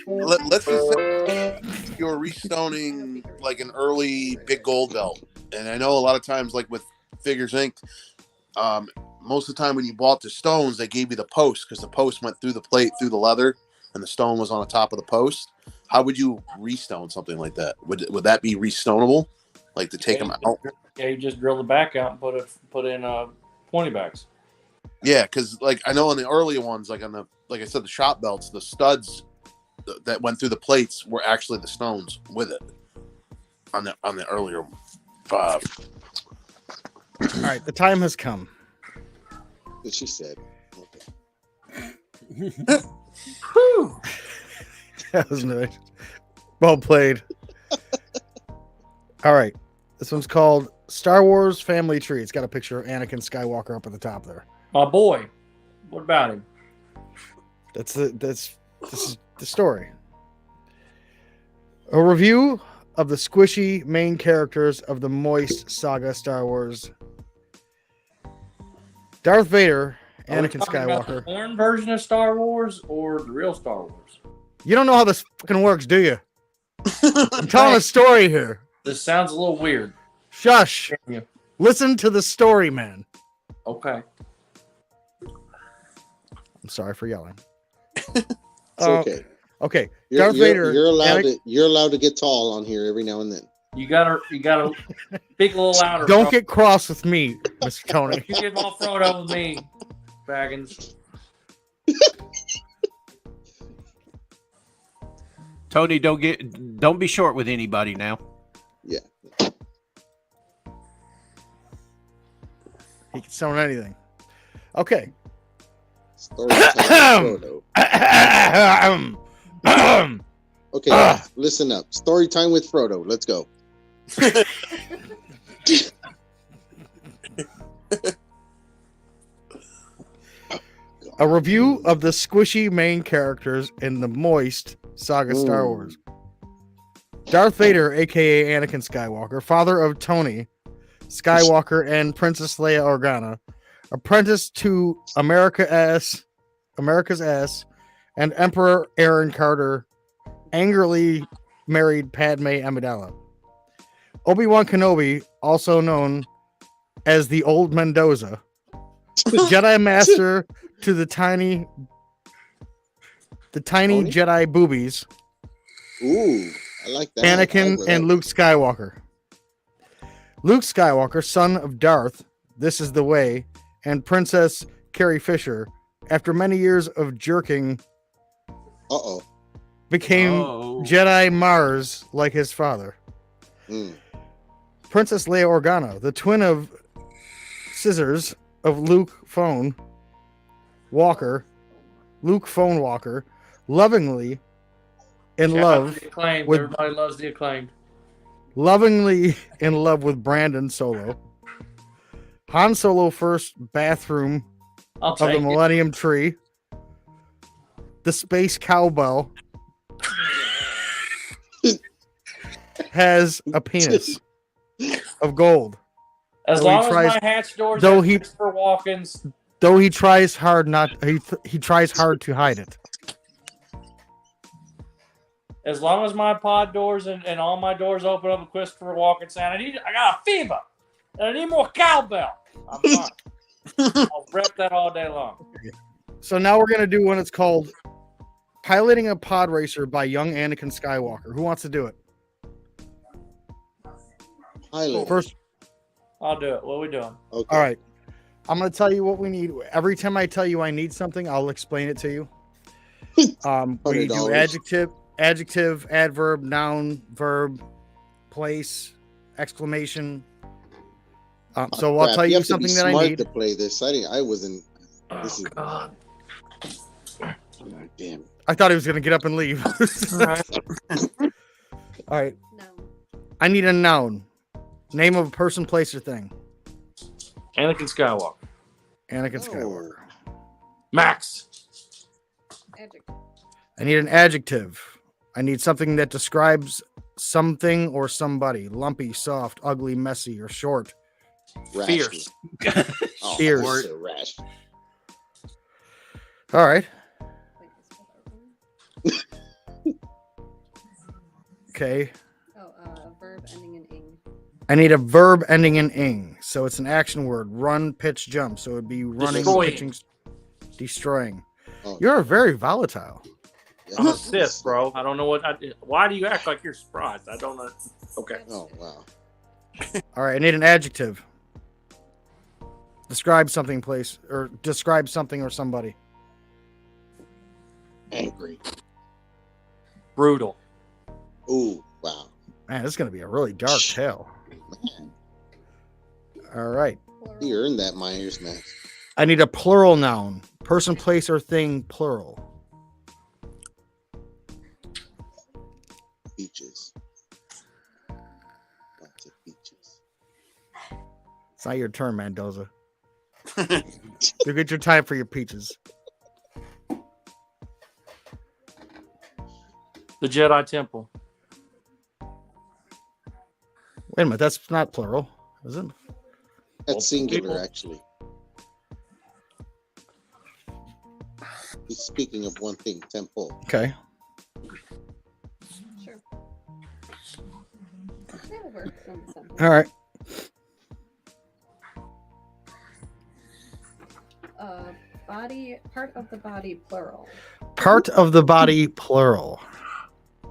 Let's just say you're restoning like an early big gold belt. And I know a lot of times, like with Figures Inc., most of the time when you bought the stones, they gave you the post because the post went through the plate, through the leather, and the stone was on the top of the post. How would you restone something like that? Would that be restonable? Like to take them out? Yeah, you just drill the back out and put in 20 backs. Yeah, because like I know on the earlier ones, like on the like I said, the shop belts, the studs that went through the plates were actually the stones with it on the earlier. All right, the time has come. What she said. Okay. That was nice. Well played. All right, this one's called Star Wars Family Tree. It's got a picture of Anakin Skywalker up at the top there. My boy. What about him? This is the story. A review of the squishy main characters of the Moist Saga Star Wars. Darth Vader, Anakin Skywalker. The porn version of Star Wars or the real Star Wars? You don't know how this fucking works, do you? I'm telling a story here. This sounds a little weird. Shush. Yeah. Listen to the story, man. Okay. I'm sorry for yelling. It's okay. Okay. You're, Darth Vader. You're allowed to get tall on here every now and then. You gotta speak a little louder. Don't bro. get cross with me, Mr. Tony. You get all Frodo with me, Baggins. Tony, don't be short with anybody now. Yeah. He can sound anything. Okay. Story time with Frodo. Okay, listen up. Story time with Frodo. Let's go. A review of the squishy main characters in the Moist Saga Star Wars. Darth Vader, aka Anakin Skywalker, father of Tony Skywalker and Princess Leia Organa, apprenticed to America's ass, and Emperor Aaron Carter angrily married Padme Amidala. Obi-Wan Kenobi, also known as the Old Mendoza, Jedi Master to the tiny Tony? Jedi boobies, Ooh, I like that. Anakin and Luke Skywalker. Luke Skywalker, son of Darth, This Is the Way, and Princess Carrie Fisher, after many years of jerking, became Jedi Mars like his father. Princess Leia Organa, the twin of Scissors of Luke Phone Walker, lovingly in love with everybody loves the acclaimed. Lovingly in love with Brandon Solo. Han Solo first bathroom of the Millennium Tree. The space cowbell has a penis of gold. As long as my hatch doors have Christopher Walken's. Though he tries hard he tries hard to hide it. As long as my pod doors and all my doors open up with Christopher Walken sound, I got a fever. And I need more cowbell. I'm fine. I'll rep that all day long. So now we're gonna do one. It's called Piloting a Pod Racer by Young Anakin Skywalker. Who wants to do it? First, I'll do it. What are we doing? Okay. All right. I'm going to tell you what we need. Every time I tell you I need something, I'll explain it to you. We do adjective, adverb, noun, verb, place, exclamation, So I'll Crap, tell you have to be something that I smart need. to play this. I wasn't. This Oh is God. God damn. I thought he was gonna get up and leave. All right. All right. No. I need a noun. Name of a person, place, or thing. Anakin Skywalker. Anakin No. Skywalker. Max. Adjective. I need an adjective. I need something that describes something or somebody. Lumpy, soft, ugly, messy, or short. Rash. Fierce. Oh, Fierce. horse or rash. All right. Wait, is it over? Okay. Oh, a verb ending in ing. I need a verb ending in ing. So it's an action word. Run, pitch, jump. So it would be running, Destroying. pitching, destroying. Oh, You're very volatile. yeah. I'm a Sith, bro. I don't know what I did. Why do you act like you're surprised? I don't know. Okay. Oh wow. All right. I need an adjective. Describe something, place, or describe something or somebody. Angry. Brutal. Ooh, wow. Man, this is going to be a really dark tale. Man, All right. Plural. you earned that Myers match. I need a plural noun. Person, place, or thing, plural. Peaches. Lots of peaches. It's not your turn, Mendoza. You get your time for your peaches. The Jedi Temple. Wait a minute. That's not plural, is it? That's singular, people- actually. He's speaking of one thing, temple. Okay. Sure. That works on the sentence. All right. Body, part of the body, plural. Part of the body, plural.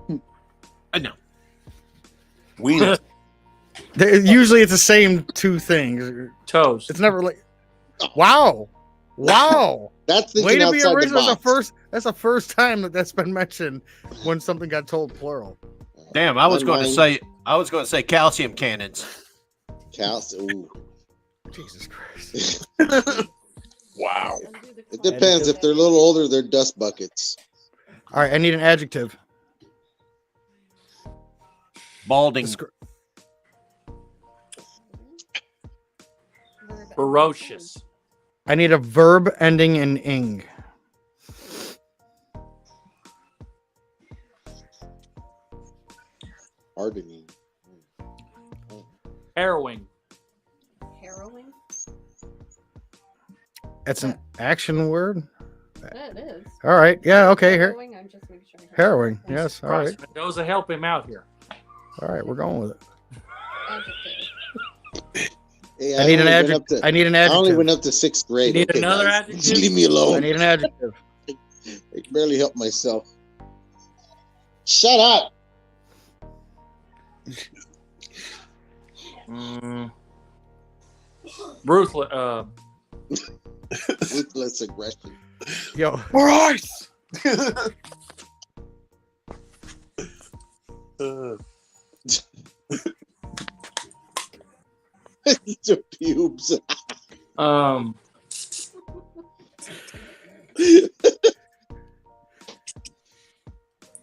No. Wiener. Usually it's the same two things. Toes. It's never like, wow. Wow. That's Way thinking to be outside the original. box. That's the first time that's been mentioned when something got told plural. Damn, I was My going to mind- say calcium cannons. Ooh. Jesus Christ. Wow. Undo the It clock. depends. If they're a little older, they're dust buckets. All right. I need an adjective. Balding. Descri- Verb ending Ferocious. I need a verb ending in ing. Hardening. Harrowing. in. Harrowing. It's an action word. Yeah, it is. All right. Yeah. Okay. Here. Harrowing. I'm just making sure. I have Harrowing. it. Yes. All right. Mendoza, help him out here. All right. We're going with it. Adjective. Hey, I need an only went adjective. up to- I need an I only went adjective. up to sixth grade. You need okay, another guys? adjective? Just leave me I alone. need an adjective. I can barely help myself. Shut up. Ruthless. Ruthless aggression. Yo. More ice. These are pubes.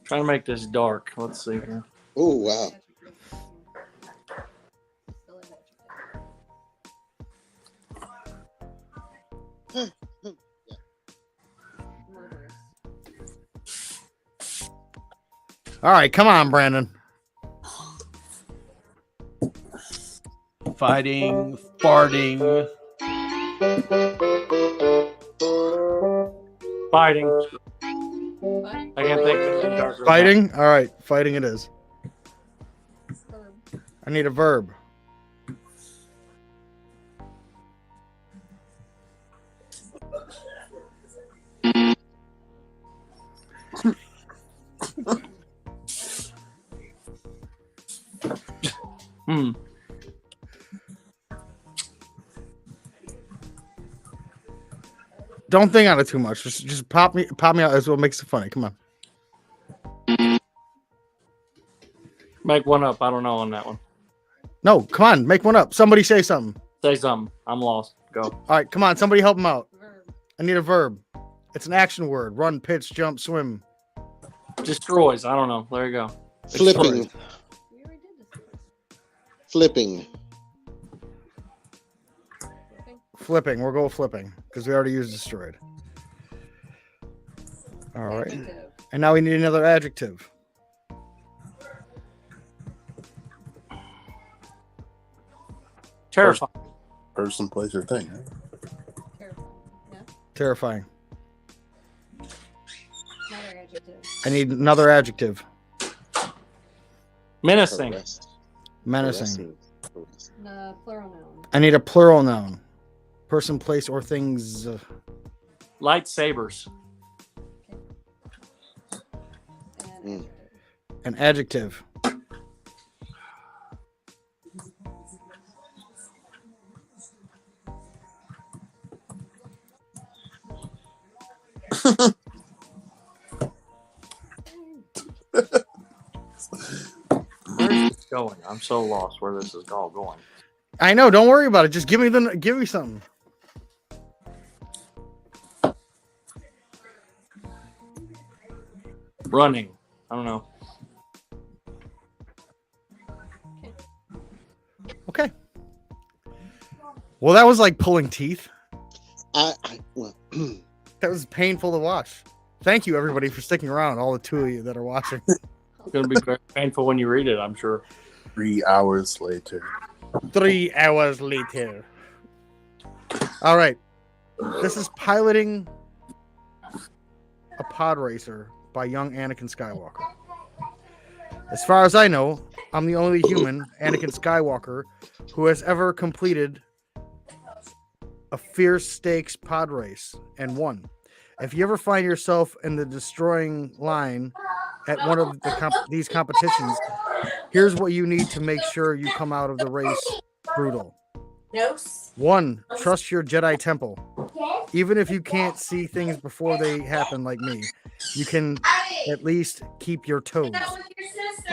Trying to make this dark. Let's see here. Oh wow. Still an adjective. Murderous. All right. Come on, Brandon. Fighting, farting. Fighting. What? I can't think of anything darker. than Fighting. All right. Fighting it is. Verb. I need a verb. that. Hmm. Don't think on it too much. Just pop me out. That's what makes it funny. Come on. Make one up. I don't know on that one. No, come on. Make one up. Somebody say something. Say something. I'm lost. Go. All right, come on, somebody help him out. Verb. I need a verb. It's an action word. Run, pitch, jump, swim. Destroys. I don't know. There you go. Flipping. We already did this. Flipping. Flipping. Flipping. We'll go flipping because we already used destroyed. All right. Adjective. And now we need another adjective. Terrifying. Person, place, or thing. Terrifying. Yeah. Terrifying. Another adjective. I need another adjective. Menacing. Arrest. Menacing. Plural noun. I need a plural noun. Person, place, or things. Lightsabers. And Mm. adjective. An adjective. Where's this going? I'm so lost where this is all going. I know. Don't worry about it. Just give me something. Running. I don't know. Okay. Well, that was like pulling teeth. Well, That was painful to watch. Thank you, everybody, for sticking around. All the two of you that are watching. It's going to be very painful when you read it, I'm sure. 3 hours later. 3 hours later. All right. This is piloting a pod racer by young Anakin Skywalker. As far as I know, I'm the only human, Anakin Skywalker, who has ever completed a fierce stakes pod race and won. If you ever find yourself in the destroying line at one of these competitions, here's what you need to make sure you come out of the race brutal. 1, trust your Jedi temple. Even if you can't see things before they happen like me, you can at least keep your toes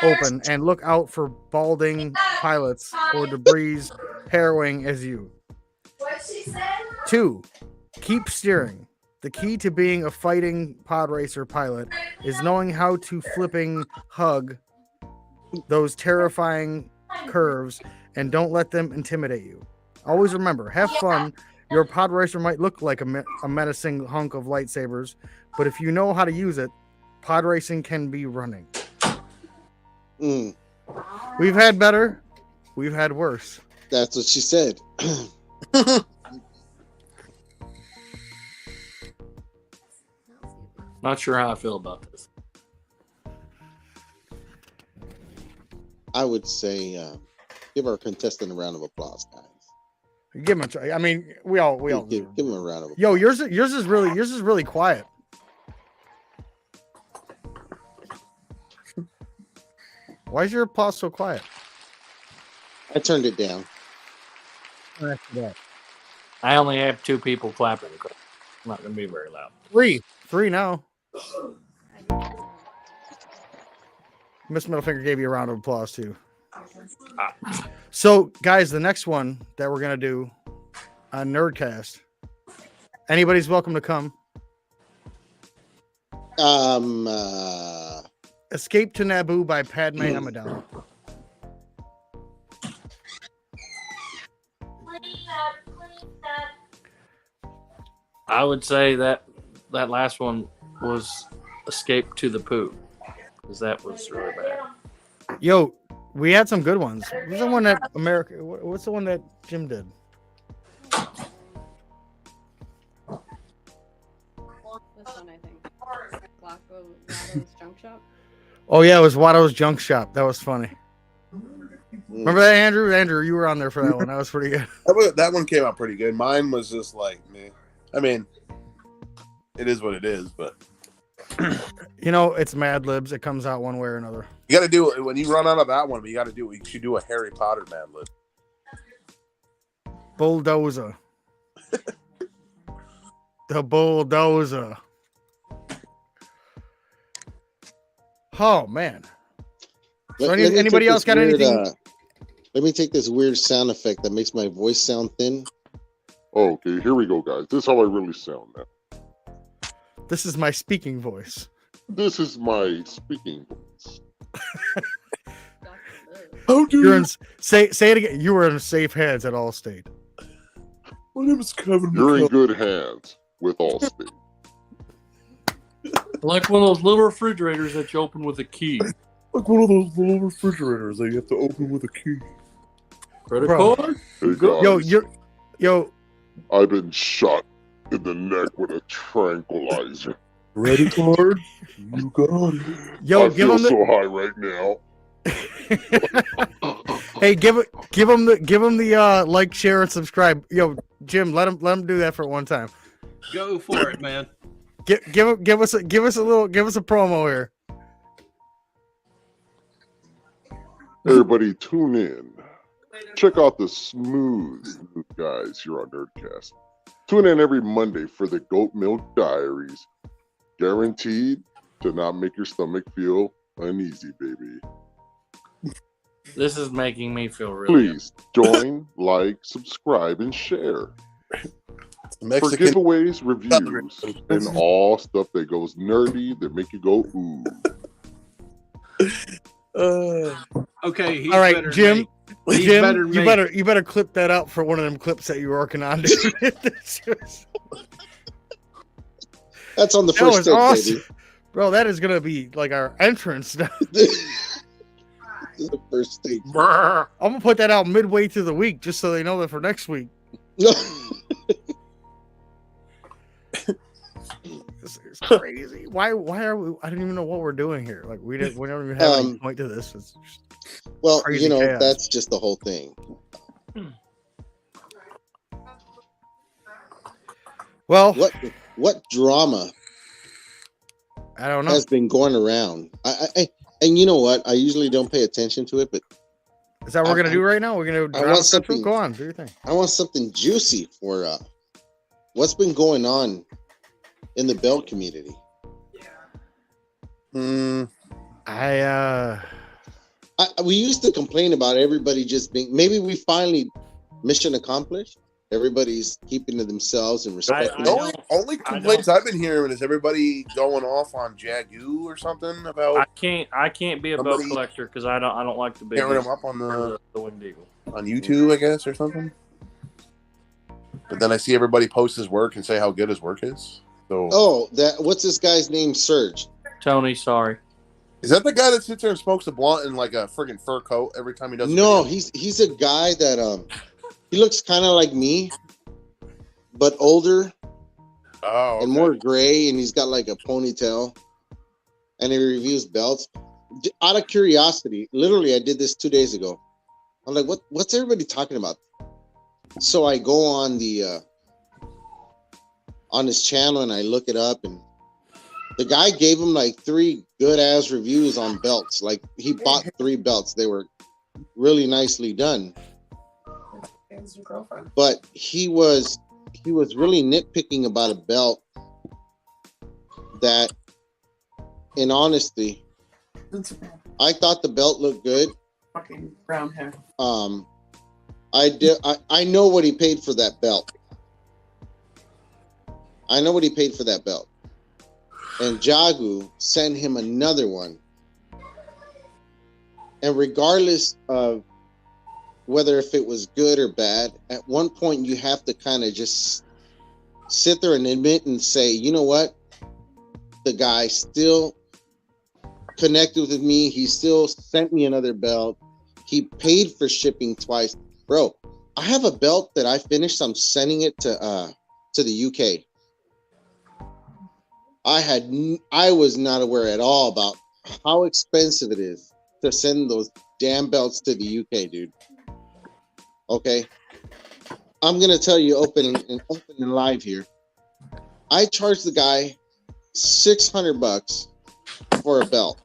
open and look out for balding pilots or debris harrowing as you. 2, keep steering. The key to being a fighting pod racer pilot is knowing how to flipping hug those terrifying curves and don't let them intimidate you. Always remember, have fun. Your pod racer might look like a menacing hunk of lightsabers, but if you know how to use it, pod racing can be running. mm, We've had better. We've had worse. that's what she said. Not sure how I feel about this. I would say give our contestant a round of applause, guys. Give him a try. I mean, we all. Give him a round of applause. Yo, yours is really quiet. Why is your applause so quiet? I turned it down. I only have 2 people clapping. I'm not going to be very loud. 3 now. Miss Middlefinger gave you a round of applause too. So, guys, the next one that we're gonna do on Nerdcast. Anybody's welcome to come. Escape to Naboo by Padme Amidala. I would say that last one was Escape to the Poo, because that was really bad. Yo, we had some good ones. What's the one that What's the one that Jim did? This one, I think. Watto's Junk Shop. Oh yeah, it was Watto's Junk Shop. That was funny. Remember that, Andrew? Andrew, you were on there for that one. That was pretty good. That one came out pretty good. Mine was just like, meh. I mean, it is what it is, but You know, it's Mad Libs. It comes out one way or another. you got to do it when you run out of that one. But you got to do it. You should do a Harry Potter Mad Lib. Bulldozer. The bulldozer. Oh man. So Let me anybody take else this got anything? Let me take this weird sound effect that makes my voice sound thin. Okay, here we go, guys. This is how I really sound now. This is my speaking voice. This is my speaking voice. How do You're in, say it again. You were in safe hands at Allstate. My name is Kevin. You're in good hands with Allstate. Like one of those little refrigerators that you open with a key. Like one of those little refrigerators that you have to open with a key. Credit Bro. card? Hey, guys, Yo, I've been shot in the neck with a tranquilizer. Credit card? You got it. yo, I give feel him the. so high right now. Hey, give him the like, share, and subscribe. Yo, Jim, let him do that for one time. Go for it, man. Give us a promo here. Everybody tune in. Check out the smooth guys here on Nerdcast. Tune in every Monday for the Goatmilk Diaries. Guaranteed to not make your stomach feel uneasy, baby. This is making me feel really Please join, like, subscribe, and share. For Mexican. giveaways, reviews, and all stuff that goes nerdy that make you go ooh. Okay, he's All right, better than Jim. me. He's Jim, better than you me. better clip that out for one of them clips that you're working on. That's on the That first was take, awesome. baby. Bro, that is gonna be like our entrance now. This is the first take. Brr. I'm gonna put that out midway through the week just so they know that for next week. This is crazy. Why are we? I don't even know what we're doing here. Like we don't even have any point to this. It's just Well, crazy chaos. that's just the whole thing. well, What drama I don't know. has been going around? And you know what? I usually don't pay attention to it, but Is that what we're gonna do right now? We're gonna I drama want central? something- Go on, do your thing. I want something juicy for what's been going on in the belt community. We used to complain about everybody just being. Maybe we finally mission accomplished. Everybody's keeping to themselves and respecting. I Only complaints I've been hearing is everybody going off on Jagu or something about I can't be a belt Somebody- collector because I don't like the big tearing him up on the winged eagle. on YouTube, I guess, or something. But then I see everybody post his work and say how good his work is. So, What's this guy's name? Serge. Tony, sorry. is that the guy that sits there and smokes a blunt in like a friggin' fur coat every time he does? No, a video? he's a guy that he looks kind of like me, but older Oh, and okay. more gray, and he's got like a ponytail, and he reviews belts. Out of curiosity, literally, I did this 2 days ago. I'm like, what's everybody talking about? So I go on the on his channel and I look it up, and the guy gave him like 3 good ass reviews on belts. Like he bought 3 belts. They were really nicely done. But he was really nitpicking about a belt that, in honesty, I thought the belt looked good. Fucking brown hair. I know what he paid for that belt. And Jagu sent him another one. And regardless of whether if it was good or bad, at one point you have to kind of just sit there and admit and say, you know what? The guy still connected with me. He still sent me another belt. He paid for shipping twice. Bro, I have a belt that I finished. I'm sending it to the UK. I was not aware at all about how expensive it is to send those damn belts to the UK, dude. Okay, I'm gonna tell you open and live here. I charged the guy $600 for a belt.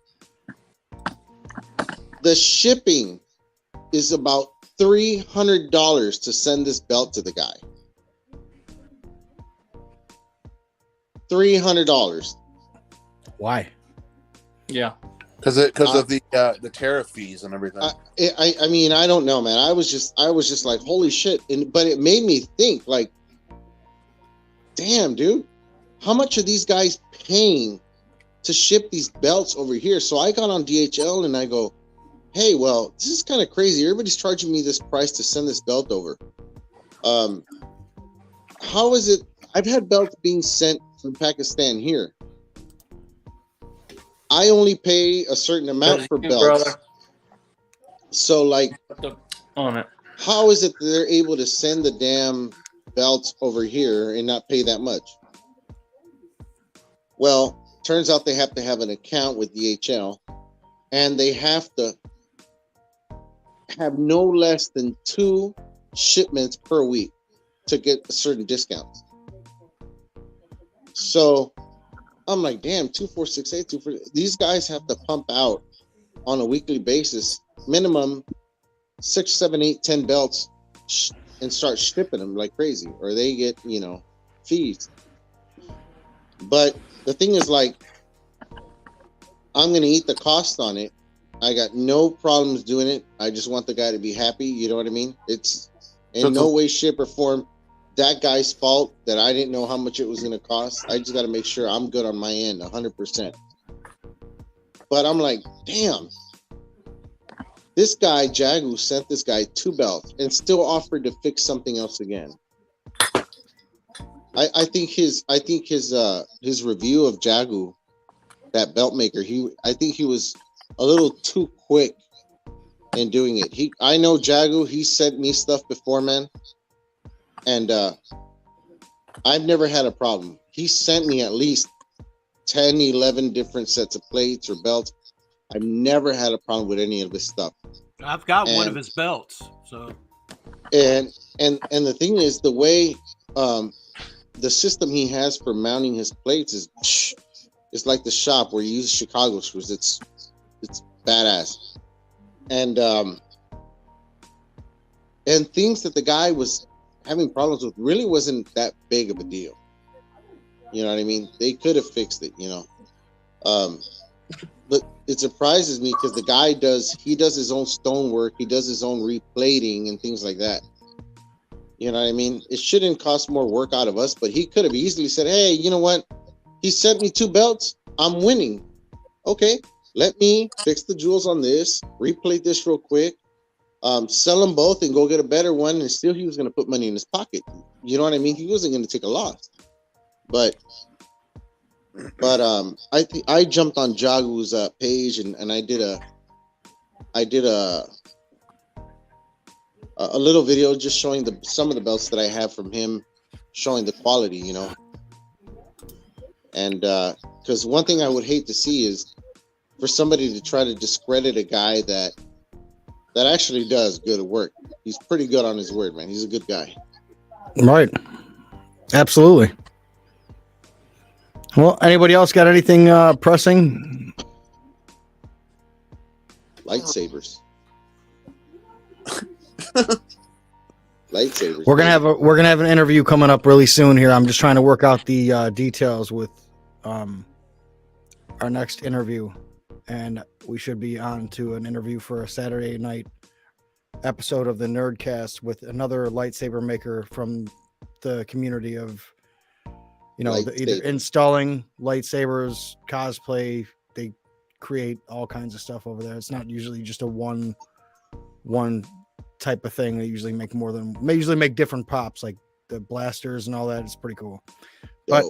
The shipping is about $300 to send this belt to the guy. $300. Why? Yeah. Because of the tariff fees and everything. I mean, I don't know, man. I was just like, holy shit! But it made me think, like, damn, dude, how much are these guys paying to ship these belts over here? So I got on DHL and I go, hey, well, this is kind of crazy. Everybody's charging me this price to send this belt over. How is it? I've had belts being sent from Pakistan here. I only pay a certain amount for belts. Brother. So, like, on it. How is it that they're able to send the damn belts over here and not pay that much? Well, turns out they have to have an account with DHL, and they have to have no less than 2 shipments per week to get a certain discounts. So I'm like, damn, 2468, these guys have to pump out on a weekly basis, minimum 6, 7, 8, 10 belts and start shipping them like crazy, or they get, fees. But the thing is, like, I'm going to eat the cost on it. I got no problems doing it. I just want the guy to be happy. You know what I mean? It's in no way, shape, or form that guy's fault that I didn't know how much it was going to cost. I just got to make sure I'm good on my end 100%. But I'm like, damn, this guy, Jagu, sent this guy 2 belts and still offered to fix something else again. I think his review of Jagu, that belt maker, I think he was a little too quick in doing it. I know Jagu, he sent me stuff before, man. And I've never had a problem. He sent me at least 10, 11 different sets of plates or belts. I've never had a problem with any of this stuff. I've got one of his belts. So and the thing is, the way the system he has for mounting his plates is like the shop where you use Chicago screws. It's badass. And things that the guy was having problems with really wasn't that big of a deal. You know what I mean? They could have fixed it, but it surprises me because the guy does his own stonework, he does his own replating and things like that. You know what I mean? It shouldn't cost more work out of us, but he could have easily said, hey, you know what? He sent me 2 belts. I'm winning. Okay, let me fix the jewels on this, replate this real quick, sell them both and go get a better one, and still he was going to put money in his pocket. You know what I mean? He wasn't going to take a loss. But I jumped on Jagu's page and I did a little video just showing some of the belts that I have from him, showing the quality, and because one thing I would hate to see is for somebody to try to discredit a guy that actually does good work. He's pretty good on his word, man. He's a good guy. Right. Absolutely. Well, anybody else got anything pressing? Lightsabers. Lightsabers. We're gonna have an interview coming up really soon here. I'm just trying to work out the details with our next interview, and we should be on to an interview for a Saturday night episode of the Nerdcast with another lightsaber maker from the community of, either installing lightsabers, cosplay. They create all kinds of stuff over there. It's not usually just a one type of thing. They usually make make different props, like the blasters and all that. It's pretty cool. But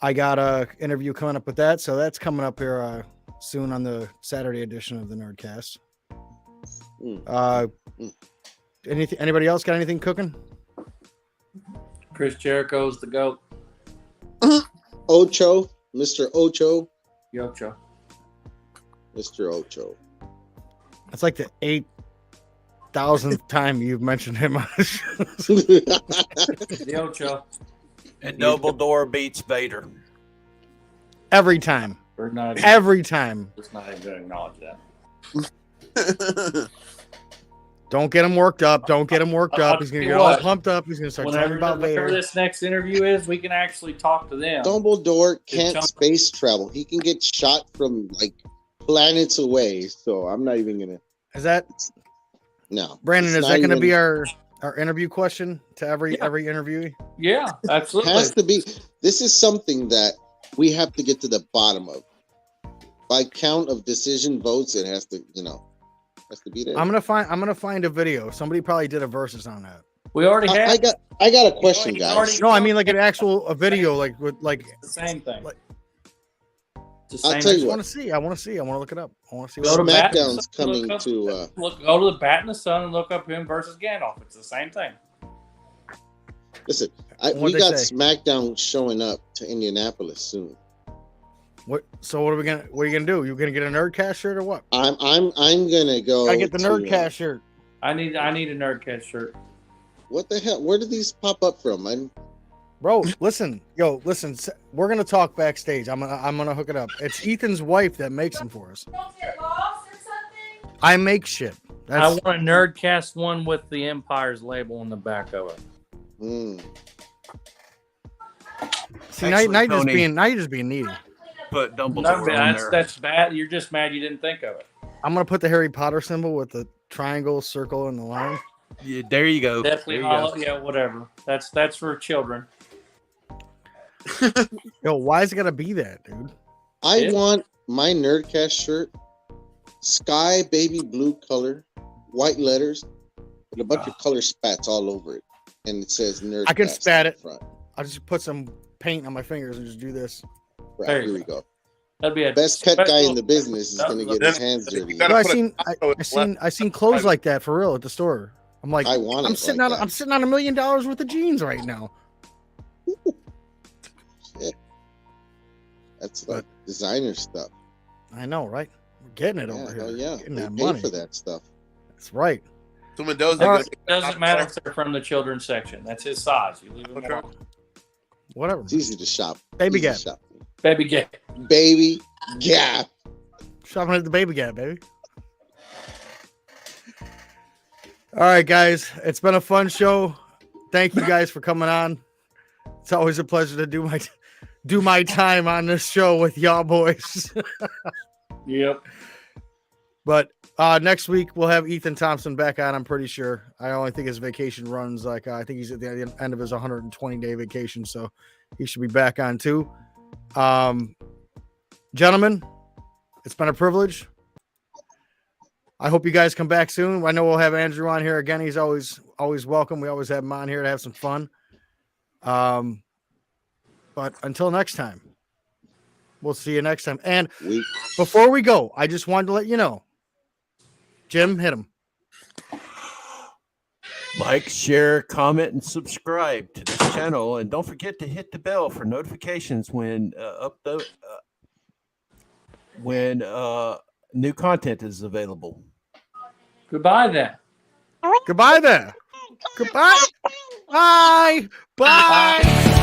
I got a interview coming up with that, so that's coming up here soon on the Saturday edition of the Nerdcast. Anybody else got anything cooking? Chris Jericho's the GOAT. Ocho, Mr. Ocho. Yocho. Mr. Ocho. That's like the 8,000th time you've mentioned him on the show. The Ocho. And Dumbledore beats Vader. Every time. Every time. Let's not even going to acknowledge that. Don't get him worked up. Don't get him worked up. He's going to get all pumped up. He's going to start talking about Vader. Whenever this next interview is, we can actually talk to them. Dumbledore can't space travel. He can get shot from like planets away. So I'm not even gonna. Is that No, Brandon? it's Is not that going to even- be our interview question to every interviewee? Yeah, absolutely. Has to be. This is something that we have to get to the bottom of. By count of decision votes, it has to, has to be there. I'm gonna find a video. Somebody probably did a versus on that. We already have. I got a question, He's guys. already- No, I mean like a video, like with like. It's the same thing. Like- It's the I'll same tell thing. you I what. want to see. I want to see. I want to look it up. I want to see. Go to What Bat in the SmackDown's Sun, coming look up- to. go to the Bat in the Sun and look up him versus Gandalf. It's the same thing. Listen, What'd we they got say? SmackDown showing up to Indianapolis soon. So what are you gonna do? You gonna get a Nerdcast shirt or what? I'm gonna go. I get the to, Nerdcast shirt. I need a Nerdcat shirt. What the hell? Where did these pop up from? Bro, listen, listen. We're gonna talk backstage. I'm gonna hook it up. It's Ethan's wife that makes them for us. Don't get lost or something. I make shit. I want a Nerdcast one with the Empire's label on the back of it. See, Actually, now Tony- you're just being needy. Put Dumbledore No, on that's, there. that's bad. You're just mad you didn't think of it. I'm gonna put the Harry Potter symbol with the triangle, circle, and the line. Yeah, there you go. Definitely, There you go. yeah, whatever. That's for children. Yo, why is it gotta be that, dude? I Yeah. want my Nerdcast shirt, sky baby blue color, white letters, with a bunch of color spats all over it, and it says Nerdcast. I can spat on it. the front. I'll just put some paint on my fingers and just do this. Right, There you here we go. That'd be a Best cut guy special- in the business is gonna get his hands dirty. You gotta No, I put a seen taco in the I seen clothes like that for real at the store. I'm like, I want it I'm sitting like on that. I'm sitting on $1 million worth of jeans right now. That's like designer stuff. I know, right? We're getting it over Yeah, here. hell yeah. Getting They that pay money. for that stuff. That's right. So Mendoza All right. It doesn't matter if they're from the children's section. That's his size. You leave him Okay. alone. Whatever. It's easy to shop. Baby Easy to Gap. shop. Baby gay. Baby Gap. Shopping at the Baby Gap, baby. All right, guys. It's been a fun show. Thank you guys for coming on. It's always a pleasure to do my time on this show with y'all boys. Yep. But next week we'll have Ethan Thompson back on. I'm pretty sure. I only think his vacation runs like I think he's at the end of his 120-day vacation, so he should be back on too. Gentlemen, it's been a privilege. I hope you guys come back soon. I know we'll have Andrew on here again. He's always welcome. We always have him on here to have some fun. But until next time, we'll see you next time. And before we go, I just wanted to let you know, Jim, hit him. Like, share, comment, and subscribe to this channel, and don't forget to hit the bell for notifications when new content is available. Goodbye then. Goodbye there. Goodbye. Bye. Bye.